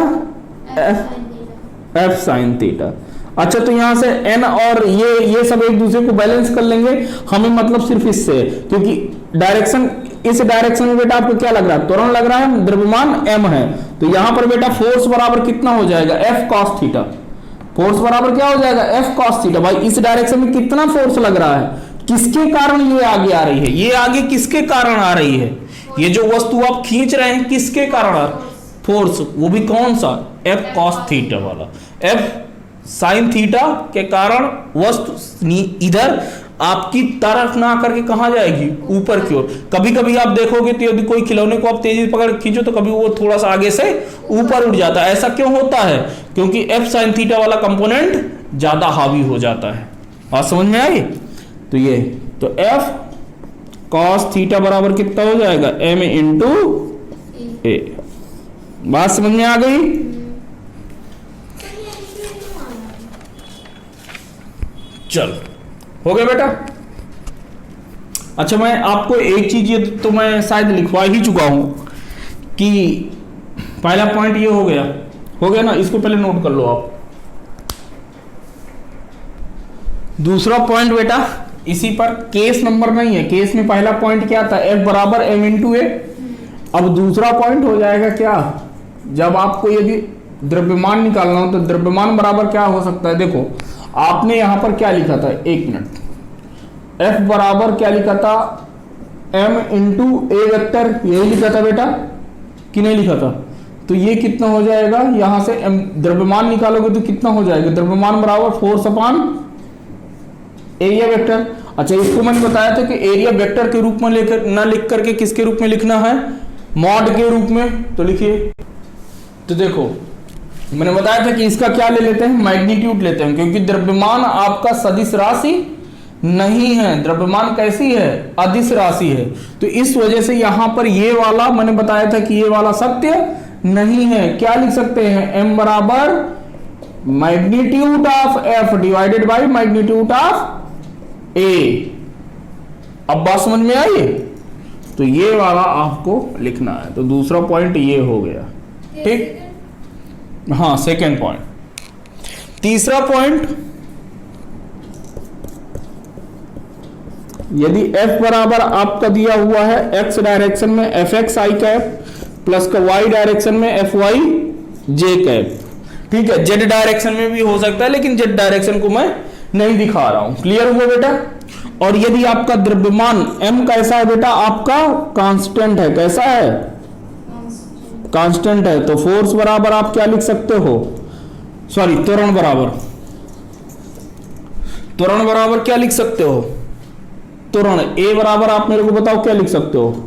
एफ साइन थीटा। अच्छा, तो यहां से एन और ये सब एक दूसरे को बैलेंस कर लेंगे, हमें मतलब सिर्फ इससे, क्योंकि डायरेक्शन इस डायरेक्शन में बेटा आपको क्या लग रहा है, त्वरण लग रहा है, द्रव्यमान एम है, तो यहां पर बेटा फोर्स बराबर कितना हो जाएगा, एफ कॉस थीटा। फोर्स बराबर क्या हो जाएगा, एफ कॉस थीटा। भाई इस डायरेक्शन में कितना फोर्स लग रहा है, किसके कारण ये आगे आ रही है, ये आगे किसके कारण आ रही है, ये जो वस्तु आप खींच रहे हैं किसके कारण आ रही है, फोर्स, वो भी कौन सा, एफ कॉस थीटा वाला। एफ साइन थीटा के कारण वस्तु इधर आपकी तरफ ना करके कहां जाएगी, ऊपर की ओर। कभी कभी आप देखोगे तो यदि कोई खिलौने को आप तेजी पकड़ खींचो तो कभी वो थोड़ा सा आगे से ऊपर उठ जाता है। ऐसा क्यों होता है, क्योंकि एफ साइन थीटा वाला कंपोनेंट ज्यादा हावी हो जाता है। बात समझ में आई। तो ये तो एफ कॉस थीटा बराबर कितना हो जाएगा, एम इंटू ए। बात समझ में आ गई। चल हो गया बेटा। अच्छा, मैं आपको एक चीज ये तो मैं शायद लिखवा ही चुका हूं कि पहला पॉइंट ये हो गया ना, इसको पहले नोट कर लो आप। दूसरा पॉइंट बेटा इसी पर, केस नंबर नहीं है, केस में पहला पॉइंट क्या था, एफ बराबर एम इंटू ए। अब दूसरा पॉइंट हो जाएगा क्या, जब आपको यदि द्रव्यमान निकालना हो तो द्रव्यमान बराबर क्या हो सकता है। देखो आपने यहां पर क्या लिखा था, एक मिनट, एफ बराबर क्या लिखा था, एम इंटू ए वेक्टर, यही लिखा था बेटा कि नहीं लिखा था। तो ये कितना हो जाएगा, यहां से द्रव्यमान निकालोगे तो कितना हो जाएगा, द्रव्यमान बराबर फोर्स अपॉन एरिया वेक्टर। अच्छा, इसको मैंने बताया था कि एरिया वेक्टर के रूप में लेकर ना लिख करके किसके रूप में लिखना है, मॉड के रूप में। तो लिखिए, तो देखो मैंने बताया था कि इसका क्या ले लेते हैं, मैग्नीट्यूड लेते हैं, क्योंकि द्रव्यमान आपका सदिश राशि नहीं है, द्रव्यमान कैसी है, अदिश राशि है। तो इस वजह से यहां पर ये वाला मैंने बताया था कि ये वाला सत्य नहीं है। क्या लिख सकते हैं, एम बराबर magnitude of F divided by magnitude of A. अब बात समझ में आई। तो ये वाला आपको लिखना है। तो दूसरा पॉइंट ये हो गया, ठीक। हाँ, सेकेंड पॉइंट। तीसरा पॉइंट, यदि f बराबर आपका दिया हुआ है x डायरेक्शन में एफ एक्स आई कैप प्लस का y डायरेक्शन में एफ वाई जे कैप, ठीक है, जेड डायरेक्शन में भी हो सकता है, लेकिन जेड डायरेक्शन को मैं नहीं दिखा रहा हूं। क्लियर हुआ बेटा? और यदि आपका द्रव्यमान m कैसा है बेटा? आपका कांस्टेंट है। कैसा है? कांस्टेंट है। तो फोर्स बराबर आप क्या लिख सकते हो? सॉरी, त्वरण बराबर क्या लिख सकते हो? त्वरण ए बराबर आप मेरे को बताओ क्या लिख सकते हो?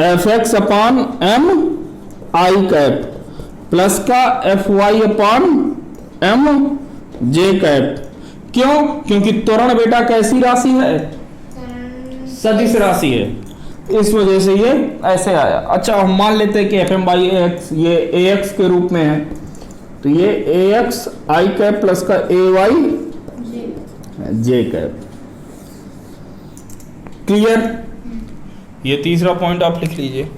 Fx अपॉन m आई कैप प्लस का Fy अपॉन m जे कैप। क्यों? क्योंकि त्वरण बेटा कैसी राशि है? सदिश राशि है, इस वजह से ये ऐसे आया। अच्छा, हम मान लेते हैं कि Fm बाई एक्स ये Ax के रूप में है, तो ये Ax आई कैप प्लस का Ay जे कैप। क्लियर? ये तीसरा पॉइंट आप लिख लीजिए।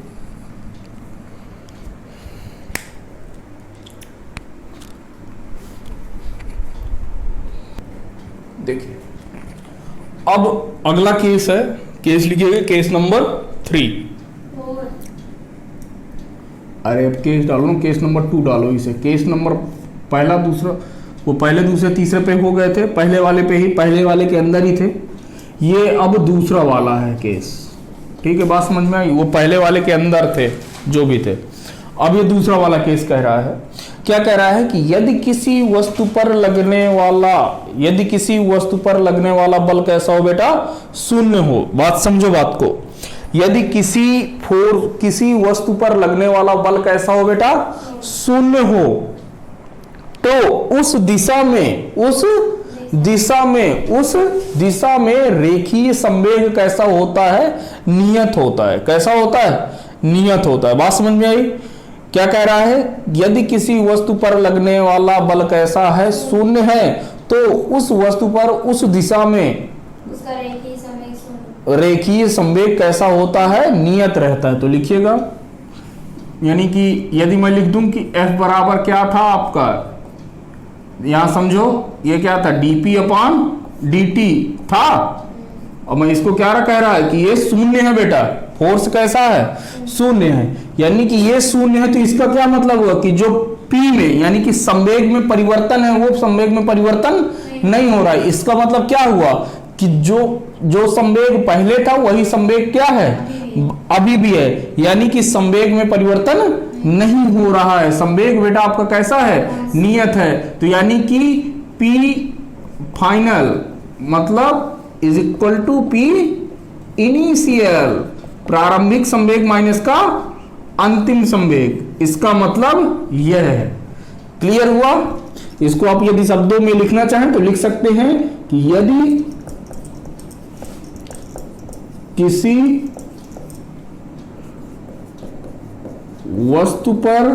देखिए, अब अगला केस है, केस लिखिएगा, केस नंबर 3। अरे अब केस डालो ना, केस नंबर 2 डालो इसे। केस नंबर पहला दूसरा, वो पहले दूसरे तीसरे पे हो गए थे, पहले वाले पे ही, पहले वाले के अंदर ही थे। ये अब दूसरा वाला है केस। ठीक है, बात समझ में आई? वो पहले वाले के अंदर थे जो भी थे, अब ये दूसरा वाला केस कह रहा है। क्या कह रहा है कि यदि किसी वस्तु पर लगने वाला बल कैसा हो बेटा? शून्य हो। बात समझो बात को। यदि किसी वस्तु पर लगने वाला बल कैसा हो बेटा? शून्य हो, तो उस दिशा में रेखीय संवेग कैसा होता है? नियत होता है। कैसा होता है? नियत होता है। बात समझ में आई? क्या कह रहा है? यदि किसी वस्तु पर लगने वाला बल कैसा है? शून्य है, तो उस वस्तु पर उस दिशा में उसका रेखीय संवेग कैसा होता है? नियत रहता है। तो लिखिएगा, यानी कि यदि मैं लिख दूं कि F बराबर क्या था आपका, यहां समझो, ये क्या था? dp अपॉन dt था, और मैं इसको क्या कह रहा है कि ये शून्य है बेटा। फोर्स कैसा है? शून्य है। यानी कि ये शून्य है, तो इसका क्या मतलब हुआ कि जो P में, यानी कि संवेग में परिवर्तन है, वो संवेग में परिवर्तन नहीं हो रहा है। इसका मतलब क्या हुआ कि जो संवेग पहले था वही संवेग क्या है? अभी भी है। यानी कि संवेग में परिवर्तन नहीं हो रहा है। संवेग बेटा आपका कैसा है? नियत है। तो यानी कि P फाइनल मतलब is equal to P initial, प्रारंभिक संवेग माइनस का अंतिम संवेग। इसका मतलब यह है। क्लियर हुआ? इसको आप यदि शब्दों में लिखना चाहें तो लिख सकते हैं कि यदि किसी वस्तु पर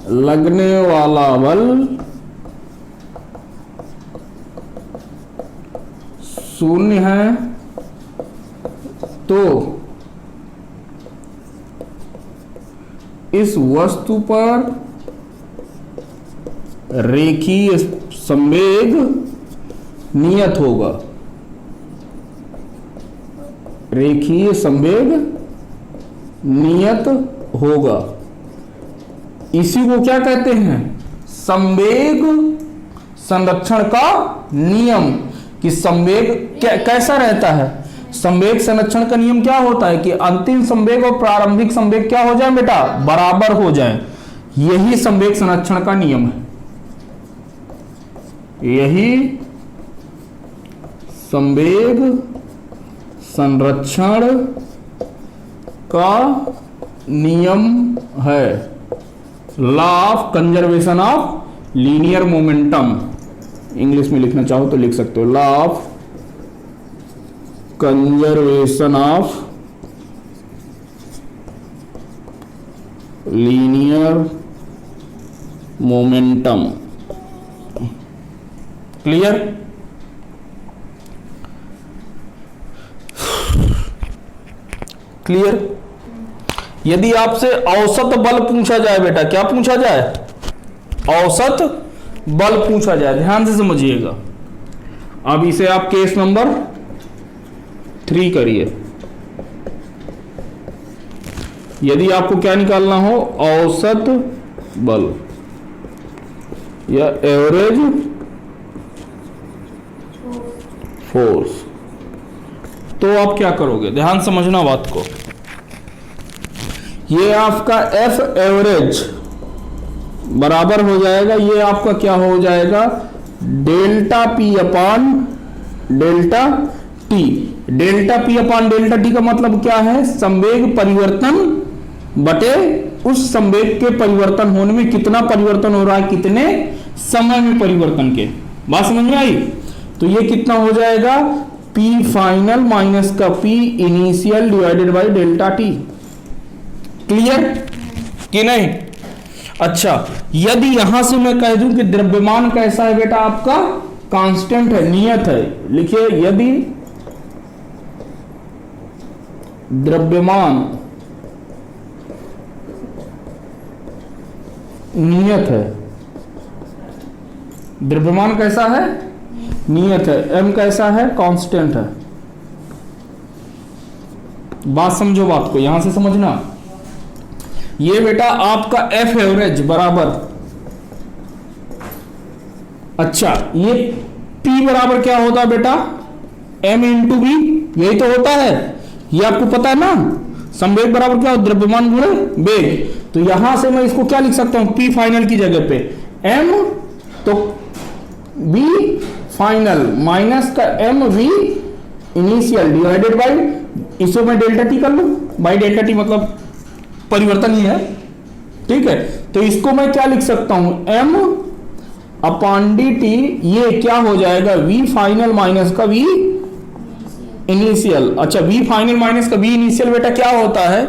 लगने वाला बल शून्य है, तो इस वस्तु पर रेखीय संवेग नियत होगा। रेखीय संवेग नियत होगा। इसी को क्या कहते हैं? संवेग संरक्षण का नियम। कि संवेग कैसा रहता है? संवेग संरक्षण का नियम क्या होता है कि अंतिम संवेग और प्रारंभिक संवेग क्या हो जाए बेटा? बराबर हो जाए। यही संवेग संरक्षण का नियम है। यही संवेग संरक्षण का नियम है। Law of conservation of linear momentum, English में लिखना चाहो तो लिख सकते हो। Law of conservation of linear momentum. Clear? Clear? यदि आपसे औसत बल पूछा जाए बेटा, क्या पूछा जाए? औसत बल पूछा जाए। ध्यान से समझिएगा। अब इसे आप केस नंबर 3 करिए। यदि आपको क्या निकालना हो, औसत बल या एवरेज फोर्स, तो आप क्या करोगे, ध्यान समझना बात को। ये आपका एफ एवरेज बराबर हो जाएगा, ये आपका क्या हो जाएगा, डेल्टा पी अपान डेल्टा टी। डेल्टा पी अपान डेल्टा टी का मतलब क्या है, संवेग परिवर्तन बटे उस संवेग के परिवर्तन होने में कितना परिवर्तन हो रहा है, कितने समय में परिवर्तन के। बात समझ में आई? तो ये कितना हो जाएगा, पी फाइनल माइनस का P initial divided by delta T. Clear कि नहीं? अच्छा, यदि यहां से मैं कह दूं कि द्रव्यमान कैसा है बेटा, आपका कांस्टेंट है, नियत है, लिखिए यदि द्रव्यमान नियत है, द्रव्यमान कैसा है, नियत है, m कैसा है, कांस्टेंट है। बात समझो, बात को यहां से समझना। ये बेटा आपका एफ एवरेज बराबर, अच्छा ये P बराबर क्या होता है बेटा, m इंटू बी, यही तो होता है, ये आपको पता है ना। संवेग बराबर क्या हो, द्रव्यमान गुणे वेग। तो यहां से मैं इसको क्या लिख सकता हूं, P फाइनल की जगह पे m, तो B फाइनल माइनस का m V initial divided by, इसको मैं डेल्टा टी कर लूं, बाई डेल्टा टी मतलब परिवर्तन ही है, ठीक है। तो इसको मैं क्या लिख सकता हूं, m अपान डी टी, ये क्या हो जाएगा, V फाइनल माइनस का V इनिशियल। अच्छा, V फाइनल माइनस का V इनिशियल बेटा क्या होता है,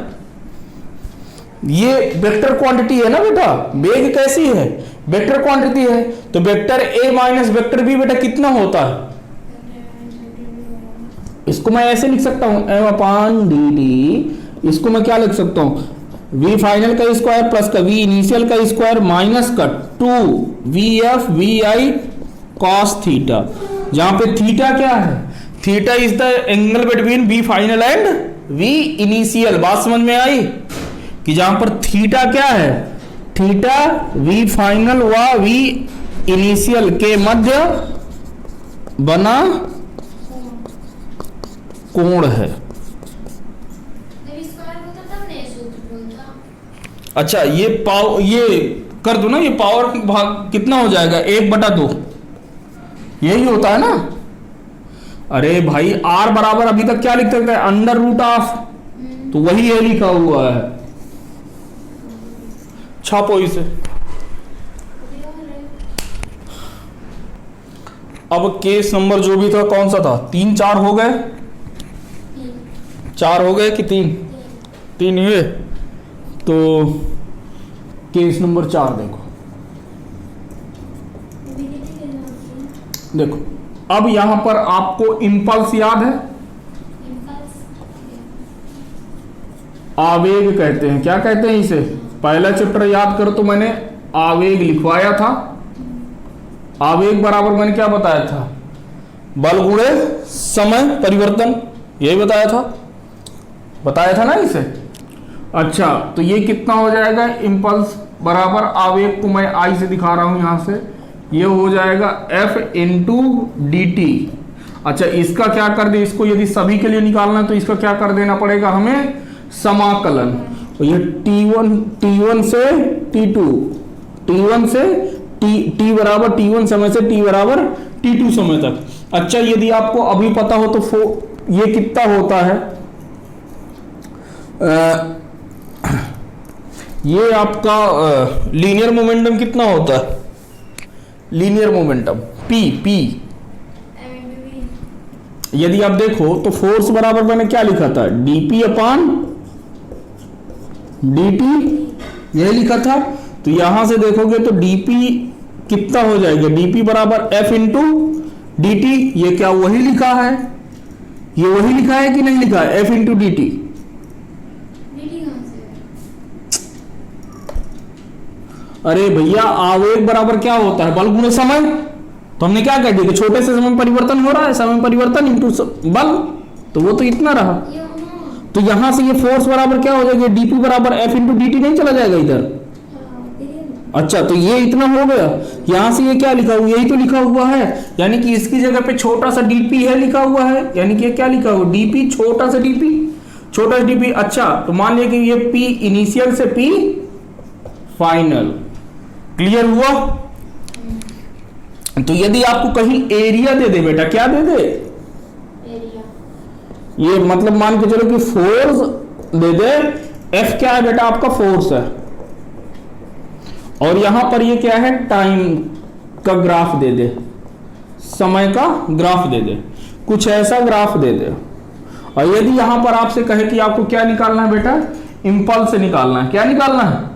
ये वेक्टर क्वांटिटी है ना बेटा, वेग कैसी है, वेक्टर क्वांटिटी है। तो vector A minus vector B बेटा कितना होता है, इसको मैं ऐसे लिख सकता हूं, m अपान डी टी, इसको मैं क्या लिख सकता हूं, V फाइनल का स्क्वायर प्लस का V इनिशियल का स्क्वायर माइनस का 2VF VI cos थीटा, जहां पे थीटा क्या है, theta is the angle between V final and V initial. बात समझ में आई कि जहां पर थीटा क्या है, थीटा V फाइनल व V इनिशियल के मध्य बना कोण है। अच्छा, ये पावर, ये कर दो ना, ये पावर भाग कितना हो जाएगा, 1/2, यही होता है ना। अरे भाई R बराबर अभी तक क्या लिख सकते हैं, अंडर रूट ऑफ, तो वही ये लिखा हुआ है, छापो इसे। अब केस नंबर जो भी था कौन सा था, 3 4 हो गए, 4 हो गए कि 3 हुए। तो केस नंबर 4 देखो, देखो अब यहां पर आपको इंपल्स याद है, आवेग कहते हैं, क्या कहते हैं इसे, पहला चैप्टर याद करो तो मैंने आवेग लिखवाया था। आवेग बराबर मैंने क्या बताया था, बल गुणे समय परिवर्तन, यही बताया था ना इसे। अच्छा, तो ये कितना हो जाएगा, इंपल्स बराबर आवेग को मैं आई से दिखा रहा हूं यहां से, ये हो जाएगा F इंटू डी टी। अच्छा, इसका क्या कर दे, इसको यदि सभी के लिए निकालना है तो इसका क्या कर देना पड़ेगा हमें, समाकलन। तो ये T1 से T2, T1 से T बराबर T1 समय से T बराबर T2 समय तक। अच्छा, यदि आपको अभी पता हो तो ये कितना होता है, ये आपका लीनियर मोमेंटम कितना होता है, लीनियर मोमेंटम P। यदि आप देखो तो फोर्स बराबर मैंने क्या लिखा था, dP अपान dt, यही लिखा था। तो यहां से देखोगे तो dP कितना हो जाएगा, dP बराबर F इंटू डी टी। ये क्या वही लिखा है, ये वही लिखा है कि नहीं लिखा है, F इंटू डी टी। अरे भैया, आवेग बराबर क्या होता है, बल गुणे समय। तो हमने क्या कह दिया कि छोटे से समय में परिवर्तन हो रहा है, समय परिवर्तन इंटू बल, तो वो तो इतना रहा। तो यहां से ये फोर्स बराबर क्या हो जाएगा, dp बराबर f इंटू dt नहीं चला जाएगा इधर। अच्छा, तो ये इतना हो गया। यहां से ये क्या लिखा हुआ, यही तो लिखा हुआ है, यानी कि इसकी जगह पे छोटा सा dp है लिखा हुआ है, यानी कि ये क्या लिखा हुआ, dp छोटा सा dp। अच्छा, तो मान लिया कि ये p इनिशियल से p फाइनल। क्लियर हुआ। तो यदि आपको कहीं एरिया दे दे बेटा, क्या दे दे, एरिया, ये मतलब मान के चलो कि फोर्स दे दे, f क्या है बेटा आपका, फोर्स है, और यहां पर ये क्या है, टाइम का ग्राफ दे दे, समय का ग्राफ दे दे, कुछ ऐसा ग्राफ दे दे। और यदि यहां पर आपसे कहे कि आपको क्या निकालना है बेटा, इंपल्स निकालना है, क्या निकालना है,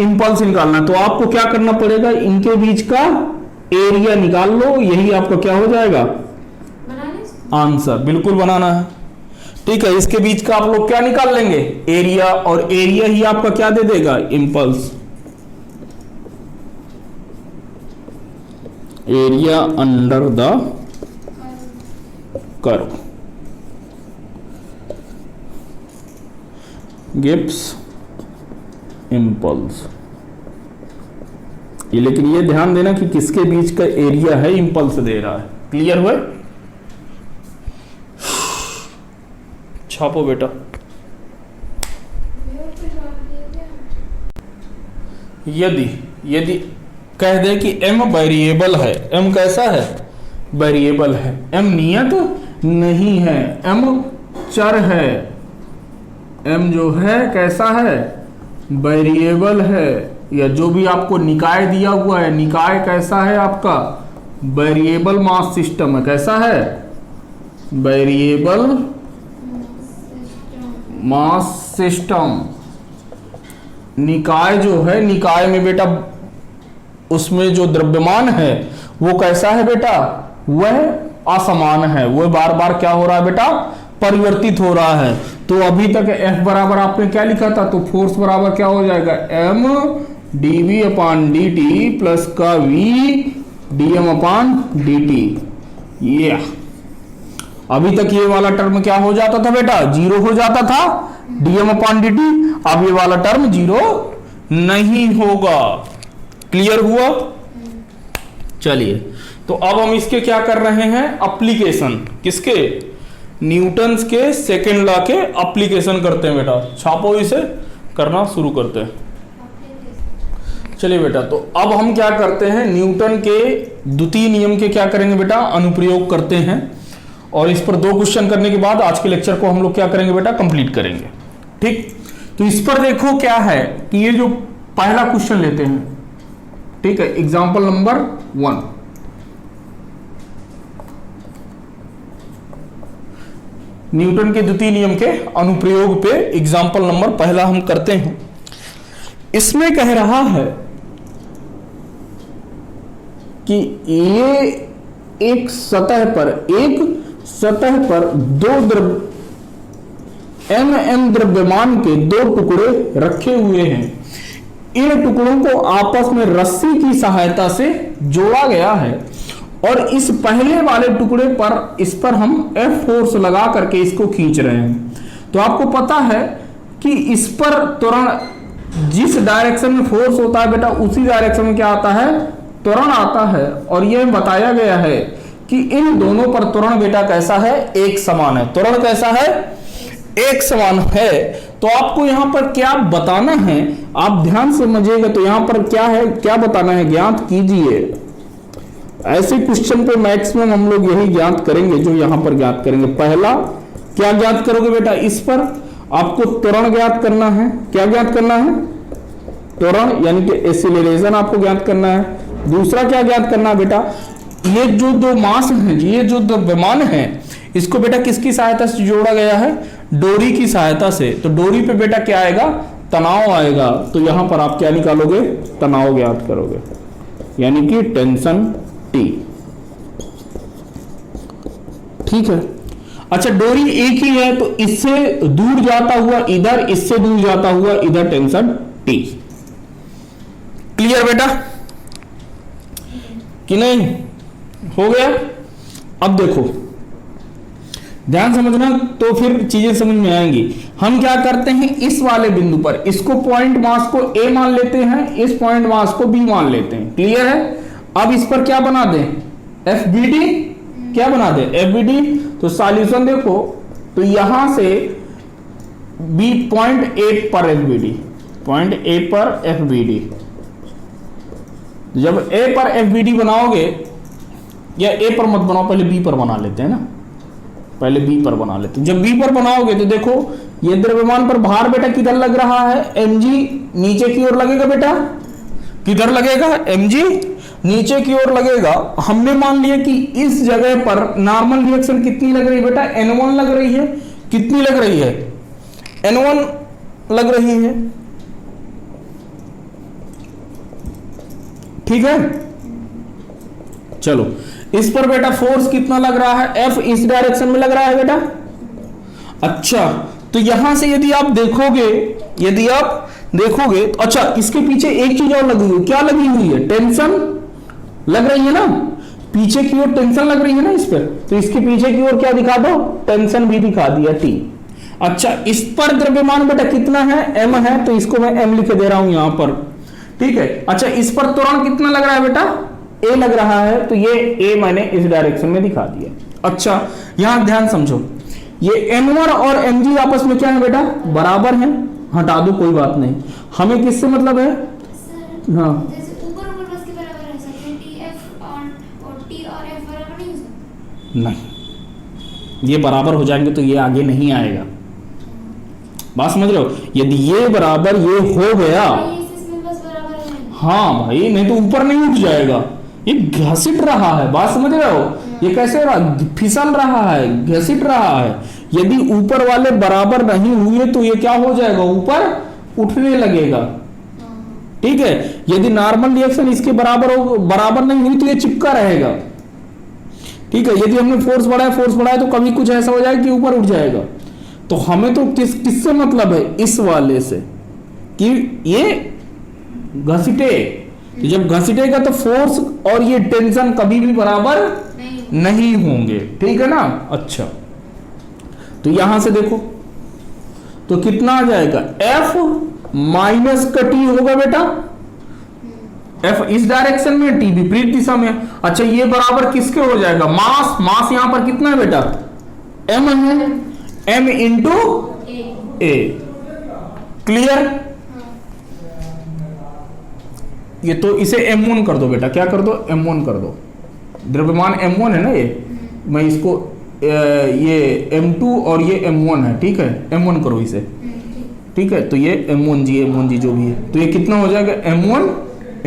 इंपल्स निकालना है, तो आपको क्या करना पड़ेगा, इनके बीच का एरिया निकाल लो, यही आपका क्या हो जाएगा, आंसर। बिल्कुल बनाना है, ठीक है। इसके बीच का आप लोग क्या निकाल लेंगे, एरिया, और एरिया ही आपका क्या दे देगा, impulse. Area under the curve gives impulse. ये लेकिन ये ध्यान देना कि किसके बीच का एरिया है, इंपल्स दे रहा है। क्लियर हुआ। छापो बेटा। यदि कह दे कि m वेरिएबल है, m कैसा है, वेरिएबल है, m नियत नहीं है, m चर है, m जो है कैसा है, वेरिएबल है, या जो भी आपको निकाय दिया हुआ है, निकाय कैसा है आपका, वेरिएबल मास सिस्टम है, कैसा है, वेरिएबल मास सिस्टम। निकाय जो है, निकाय में बेटा उसमें जो द्रव्यमान है वो कैसा है बेटा, वह असमान है, वह बार बार क्या हो रहा है बेटा, परिवर्तित हो रहा है। तो अभी तक F बराबर आपने क्या लिखा था, तो फोर्स बराबर क्या हो जाएगा, m dv अपान dt प्लस का v dm अपान dt। ये अभी तक ये वाला टर्म क्या हो जाता था बेटा, जीरो हो जाता था, dm अपान dt। अब ये वाला टर्म जीरो नहीं होगा। क्लियर हुआ। चलिए, तो अब हम इसके क्या कर रहे हैं, एप्लीकेशन, किसके, न्यूटन्स के सेकेंड लॉ के एप्लीकेशन करते हैं बेटा। छापो, इसे करना शुरू करते हैं। चलिए बेटा, तो अब हम क्या करते हैं, न्यूटन के द्वितीय नियम के क्या करेंगे बेटा, अनुप्रयोग करते हैं, और इस पर 2 क्वेश्चन करने के बाद आज के लेक्चर को हम लोग क्या करेंगे बेटा, कंप्लीट करेंगे। ठीक, तो इस पर देखो क्या है कि ये जो पहला क्वेश्चन लेते हैं, ठीक है, एग्जाम्पल नंबर 1। न्यूटन के द्वितीय नियम के अनुप्रयोग पे एग्जाम्पल नंबर पहला हम करते हैं। इसमें कह रहा है कि ये एक सतह पर दो एम द्रव्यमान के 2 टुकड़े रखे हुए हैं। इन टुकड़ों को आपस में रस्सी की सहायता से जोड़ा गया है, और इस पहले वाले टुकड़े पर, इस पर हम F फोर्स लगा करके इसको खींच रहे हैं। तो आपको पता है कि इस पर त्वरण, जिस डायरेक्शन में फोर्स होता है बेटा, उसी डायरेक्शन में क्या आता है, त्वरण आता है। और यह बताया गया है कि इन दोनों पर त्वरण बेटा कैसा है, एक समान है। त्वरण कैसा है, एक समान है। तो आपको यहां पर क्या बताना है, आप ध्यान से समझिएगा। तो यहां पर क्या है, क्या बताना है, ज्ञात कीजिए। ऐसे क्वेश्चन पे मैक्सिमम हम लोग यही ज्ञात करेंगे जो यहां पर ज्ञात करेंगे। पहला क्या ज्ञात करोगे बेटा, इस पर आपको त्वरण ज्ञात करना है। क्या ज्ञात करना है, त्वरण, यानी कि एक्सीलरेशन आपको ज्ञात करना है। दूसरा क्या ज्ञात करना है बेटा, ये जो 2 मास हैं, ये जो द्रव्यमान है, इसको बेटा किसकी सहायता से जोड़ा गया है, डोरी की सहायता से। तो डोरी पे बेटा क्या आएगा, तनाव आएगा। तो यहां पर आप क्या निकालोगे, तनाव ज्ञात करोगे, यानी कि टेंशन T। ठीक है। अच्छा, डोरी एक ही है, तो इससे दूर जाता हुआ इधर, इससे दूर जाता हुआ इधर, टेंशन T। क्लियर बेटा कि नहीं, हो गया। अब देखो, ध्यान समझना, तो फिर चीजें समझ में आएंगी। हम क्या करते हैं, इस वाले बिंदु पर इसको पॉइंट मास को ए मान लेते हैं, इस पॉइंट मास को बी मान लेते हैं। क्लियर है? अब इस पर क्या बना दें, एफ बी डी, क्या बना दें, एफ बी डी। तो सॉल्यूशन देखो, तो यहां से बी पॉइंट 8 पर एफ बी डी, पॉइंट 8 पर एफ बी डी। जब ए पर एफ बी डी बनाओगे, या ए पर मत बनाओ, पहले बी पर बना लेते हैं ना, पहले बी पर बना लेते हैं। जब बी पर बनाओगे तो देखो ये द्रव्यमान पर भार बेटा किधर लग रहा है, mg नीचे की ओर लगेगा बेटा, किधर लगेगा, mg नीचे की ओर लगेगा। हमने मान लिया कि इस जगह पर नॉर्मल रिएक्शन कितनी लग रही है बेटा, n1 लग रही है। कितनी लग रही है, n1 लग रही है। ठीक है, चलो इस पर बेटा फोर्स कितना लग रहा है, F इस डायरेक्शन में लग रहा है बेटा। अच्छा, तो यहां से यदि आप देखोगे, यदि आप देखोगे तो अच्छा, इसके पीछे एक चीज और लगी हुई, क्या लगी हुई है, टेंशन लग रही है ना, पीछे की ओर टेंशन लग रही है ना इस पर, तो इसके पीछे की ओर क्या दिखा दो, टेंशन भी दिखा दिया, T। अच्छा, इस पर द्रव्यमान बेटा कितना है, M है, तो इसको मैं M लिख दे रहा हूं यहां पर। ठीक है, अच्छा इस पर त्वरण कितना लग रहा है बेटा, ए लग रहा है, तो ये ए मैंने इस डायरेक्शन में दिखा दिया। अच्छा, यहां ध्यान समझो, ये m1 और mg आपस में क्या है बेटा, बराबर हैं, हटा दो कोई बात नहीं। हमें किससे मतलब है, हाँ जैसे ऊपर ऊपर बस के बराबर है सर, tf और t और f बराबर नहीं हो सकते, नहीं, ये बराबर हो जाएंगे तो ये आगे नहीं आएगा। बात समझ रहे हो, यदि ये बराबर ये हो गया, इसमें बस बराबर है, हाँ भाई, नहीं तो ऊपर नहीं उठ जाएगा, ये घसीट रहा है। बात समझ रहे हो, ये कैसे रहा, फिसल रहा है, घसीट रहा है। यदि ऊपर वाले बराबर नहीं हुए तो ये क्या हो जाएगा, ऊपर उठने लगेगा। ठीक है, यदि नॉर्मल रिएक्शन इसके बराबर नहीं हुई तो ये चिपका रहेगा। ठीक है, यदि हमने फोर्स बढ़ाया तो कभी कुछ ऐसा हो जाएगा कि ऊपर उठ जाएगा। तो हमें तो किससे मतलब है, इस वाले से, कि ये घसीटे। तो जब घसीटेगा तो फोर्स और ये टेंशन कभी भी बराबर नहीं होंगे। ठीक है ना। अच्छा, तो यहां से देखो तो कितना आ जाएगा, F माइनस का T होगा बेटा, F इस डायरेक्शन में, T विपरीत दिशा में। अच्छा, ये बराबर किसके हो जाएगा, मास यहां पर कितना है बेटा, M है, M इंटू A। क्लियर, ये तो इसे M1 कर दो बेटा, क्या कर दो, M1 कर दो। द्रव्यमान M1 है ना, ये मैं इसको ये M2 और ये M1 है। ठीक है, M1 करो इसे। ठीक है, तो ये M1G जो भी है, तो ये कितना हो जाएगा, M1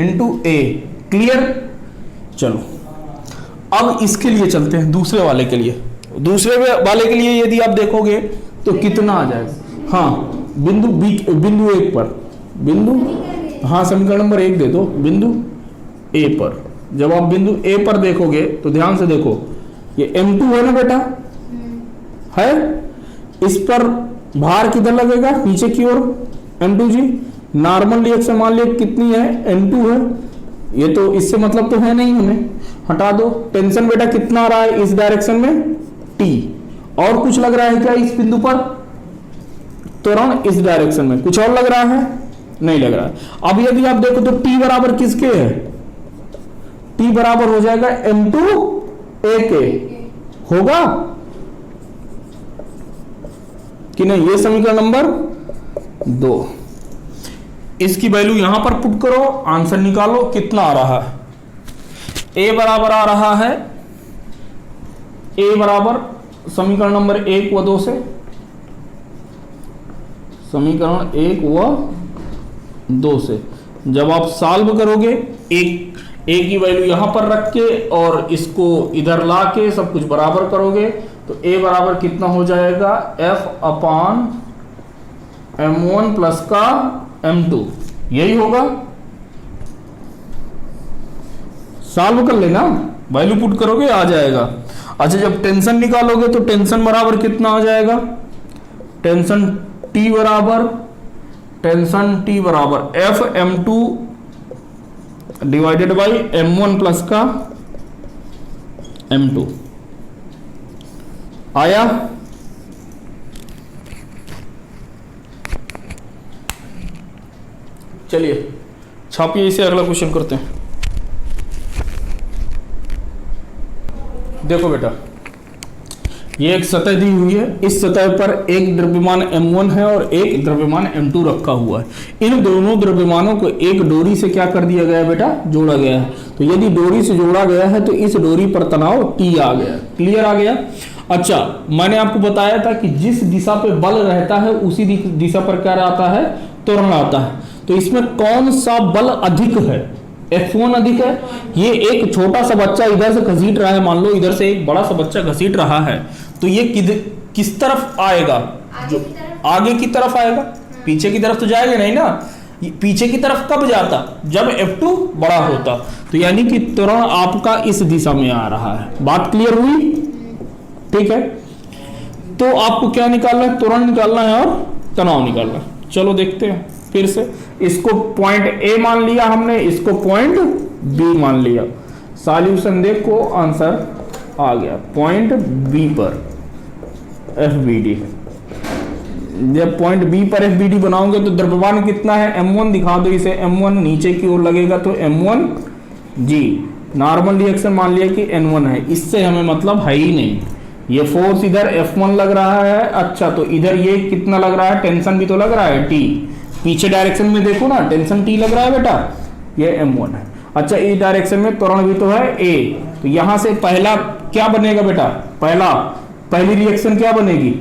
इंटू A। क्लियर, चलो अब इसके लिए चलते हैं, दूसरे वाले के लिए। दूसरे वाले के लिए यदि आप देखोगे तो कितना आ जाएगा, हाँ बिंदु 1 पर, हाँ समीकरण नंबर 1 दे दो, बिंदु A पर। जब आप बिंदु A पर देखोगे तो ध्यान से देखो, ये M2 है ना बेटा, है, इस पर भार किधर लगेगा, नीचे की ओर, M2G। नॉर्मल रिएक्शन मान लिया कितनी है, N2 है, ये तो इससे मतलब तो है नहीं, हमें हटा दो। टेंशन बेटा कितना आ रहा है इस डायरेक्शन में, T। और कुछ लग रहा है क्या इस बिंदु पर, त्वरण इस डायरेक्शन में, कुछ और लग रहा है, नहीं लग रहा है। अब यदि आप देखो तो T बराबर किसके है, T बराबर हो जाएगा M2 A के, होगा कि नहीं, ये समीकरण नंबर 2। इसकी वैल्यू यहां पर पुट करो, आंसर निकालो, कितना आ रहा है, A बराबर आ रहा है, A बराबर समीकरण नंबर 1 व 2 से, समीकरण 1 व 2 से जब आप सॉल्व करोगे, एक की वैल्यू यहां पर रख के और इसको इधर ला के सब कुछ बराबर करोगे तो A बराबर कितना हो जाएगा, F अपान M1 प्लस का M2, यही होगा। सॉल्व कर लेना, वैल्यू पुट करोगे आ जाएगा। अच्छा, जब टेंशन निकालोगे तो टेंशन बराबर कितना आ जाएगा, टेंशन T बराबर F M2 divided by M1 plus का M2। आया? चलिए छापिए इसे, अगला क्वेश्चन करते हैं। देखो बेटा, ये एक सतह दी हुई है, इस सतह पर एक द्रव्यमान m1 है और एक द्रव्यमान m2 रखा हुआ है। इन दोनों द्रव्यमानों को एक डोरी से क्या कर दिया गया है बेटा? जोड़ा गया है। तो यदि डोरी से जोड़ा गया है तो इस डोरी पर तनाव T आ गया। क्लियर आ गया? अच्छा, मैंने आपको बताया था कि जिस दिशा पे बल रहता है उसी दिशा पर क्या आता है? त्वरण आता है। तो इसमें कौन सा बल अधिक है? F1 अधिक है। ये एक छोटा सा बच्चा इधर से घसीट रहा है, मान लो इधर से एक बड़ा सा बच्चा घसीट रहा है, तो ये किस तरफ आएगा? जो आगे की तरफ आएगा, पीछे की तरफ तो जाएगा नहीं ना। पीछे की तरफ कब जाता? जब F2 बड़ा होता। तो यानी कि त्वरण आपका इस दिशा में आ रहा है। बात क्लियर हुई? ठीक है, तो आपको क्या निकालना है? त्वरण निकालना है और तनाव निकालना है। चलो देखते हैं फिर से। इसको पॉइंट ए मान लिया हमने, इसको पॉइंट बी मान लिया। सॉल्यूशन देखो, आंसर आ गया पॉइंट बी पर FBD। जब पॉइंट बी पर FBD बनाओगे तो द्रव्यमान कितना है? m1 दिखा दो इसे, m1 नीचे की ओर लगेगा तो m1 जी। नॉर्मल रिएक्शन मान लिया कि n1 है, इससे हमें मतलब है ही नहीं। ये फोर्स इधर F1 लग रहा है, अच्छा तो इधर ये कितना लग रहा है? टेंशन भी तो लग रहा है T। पीछे डायरेक्शन में देखो ना, टेंशन T लग रहा है बेटा, ये m1 है। अच्छा, इस डायरेक्शन में त्वरण भी तो है A। तो यहां से पहला क्या बनेगा बेटा? पहली रिएक्शन क्या बनेगी?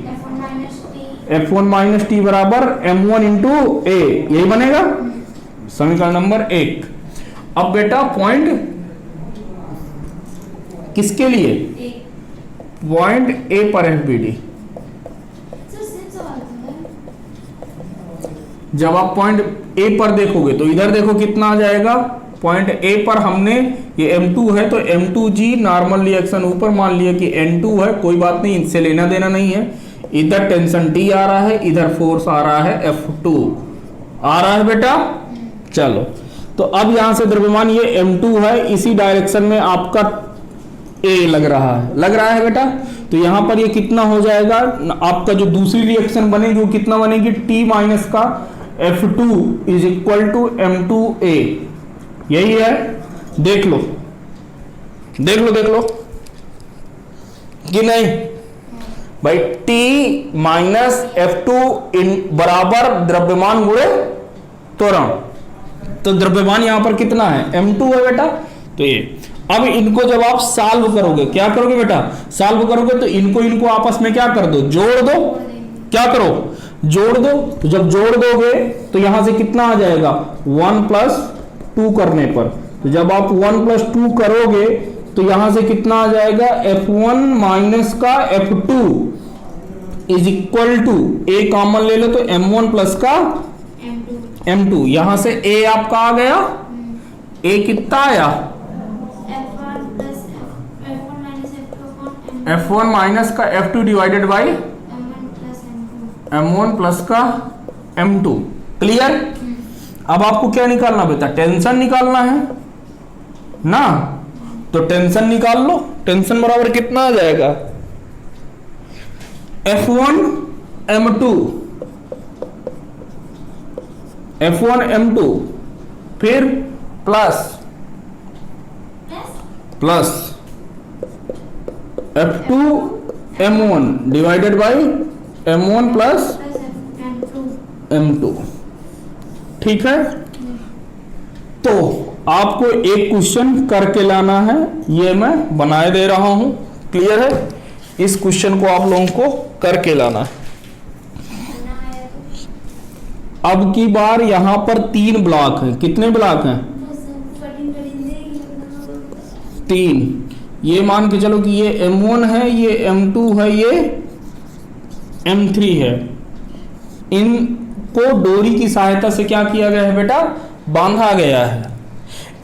F1 माइनस टी बराबर m1 इंटू A, यही बनेगा समीकरण नंबर 1। अब बेटा पॉइंट किसके लिए? पॉइंट A पर FBD। जब आप पॉइंट A पर देखोगे तो इधर देखो कितना आ जाएगा। पॉइंट A पर हमने ये m2 है तो m2g नॉर्मल रिएक्शन ऊपर मान लिया कि n2 है, कोई बात नहीं, इनसे लेना देना नहीं है। इधर टेंशन T आ रहा है, इधर फोर्स आ रहा है F2 आ रहा है बेटा। चलो, तो अब यहां से द्रव्यमान ये m2 है, इसी डायरेक्शन में आपका A लग रहा है बेटा। तो यहां पर ये कितना हो जाएगा? आपका जो दूसरी रिएक्शन बनेगी वो कितना बनेगी? T माइनस का F2 is equal to M2A। यही है, देख लो कि नहीं भाई? T माइनस F2 इन बराबर द्रव्यमान गुणे त्वरण। तो द्रव्यमान यहां पर कितना है? M2 है बेटा। तो ये अब इनको जब आप सॉल्व करोगे, क्या करोगे बेटा? सॉल्व करोगे तो इनको आपस में क्या कर दो? जोड़ दो। क्या करो? जोड़ दो। तो जब जोड़ दोगे तो यहां से कितना आ जाएगा? 1+2 करने पर। तो जब आप 1+2 करोगे तो यहां से कितना आ जाएगा? F1 माइनस का F2 is equal to, A common ले लो तो M1 प्लस का M2। यहां से A आपका आ गया, A कितना आया? F1 माइनस का F2 divided by M1 plus का M2। क्लियर? अब आपको क्या निकालना बेटा? टेंशन निकालना है ना। तो टेंशन निकाल लो। टेंशन बराबर कितना आ जाएगा? F1 M2 फिर plus F2 M1 divided by M1 plus M2। ठीक है, तो आपको एक क्वेश्चन करके लाना है, ये मैं बनाए दे रहा हूं। क्लियर है? इस क्वेश्चन को आप लोगों को करके लाना है। अब की बार यहां पर 3 ब्लॉक हैं। कितने ब्लॉक हैं? 3। ये मान के चलो कि ये M1 है, ये M2 है, ये M3 है। इनको डोरी की सहायता से क्या किया गया है बेटा? बांधा गया है।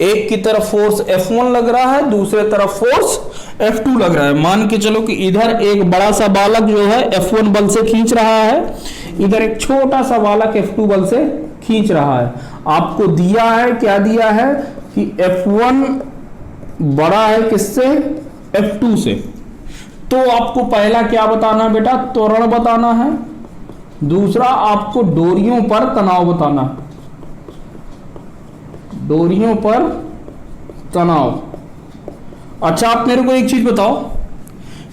एक की तरफ फोर्स F1 लग रहा है, दूसरे तरफ फोर्स F2 लग रहा है। मान के चलो कि इधर एक बड़ा सा बालक जो है F1 बल से खींच रहा है, इधर एक छोटा सा बालक F2 बल से खींच रहा है। आपको दिया है, क्या दिया है कि F1 बड़ा है किससे? F2 से। तो आपको पहला क्या बताना है बेटा, त्वरण बताना है। दूसरा आपको डोरियों पर तनाव बताना है, डोरियों पर तनाव। अच्छा आप मेरे को एक चीज बताओ,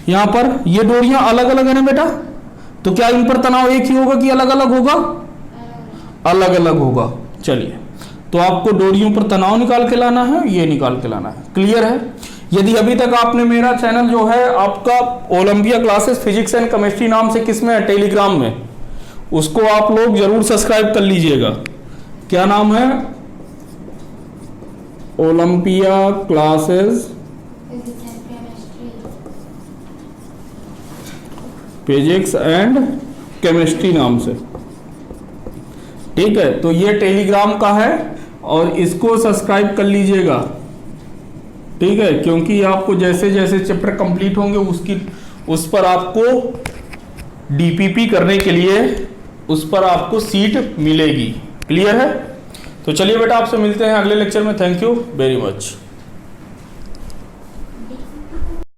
यहां पर ये डोरियां अलग अलग है ना बेटा, तो क्या इन पर तनाव एक ही होगा कि अलग अलग होगा? अलग अलग होगा। चलिए, तो आपको डोरियों पर तनाव निकाल के लाना है, ये निकाल के लाना है। क्लियर है? यदि अभी तक आपने मेरा चैनल जो है आपका Olympia classes physics and chemistry नाम से किस में है, टेलीग्राम में, उसको आप लोग जरूर सब्सक्राइब कर लीजिएगा। क्या नाम है? Olympia classes physics and chemistry नाम से, ठीक है। तो ये टेलीग्राम का है और इसको सब्सक्राइब कर लीजिएगा, ठीक है, क्योंकि आपको जैसे जैसे चैप्टर कंप्लीट होंगे उस पर आपको डीपीपी करने के लिए उस पर आपको सीट मिलेगी। क्लियर है? तो चलिए बेटा, आपसे मिलते हैं अगले लेक्चर में। Thank you very much.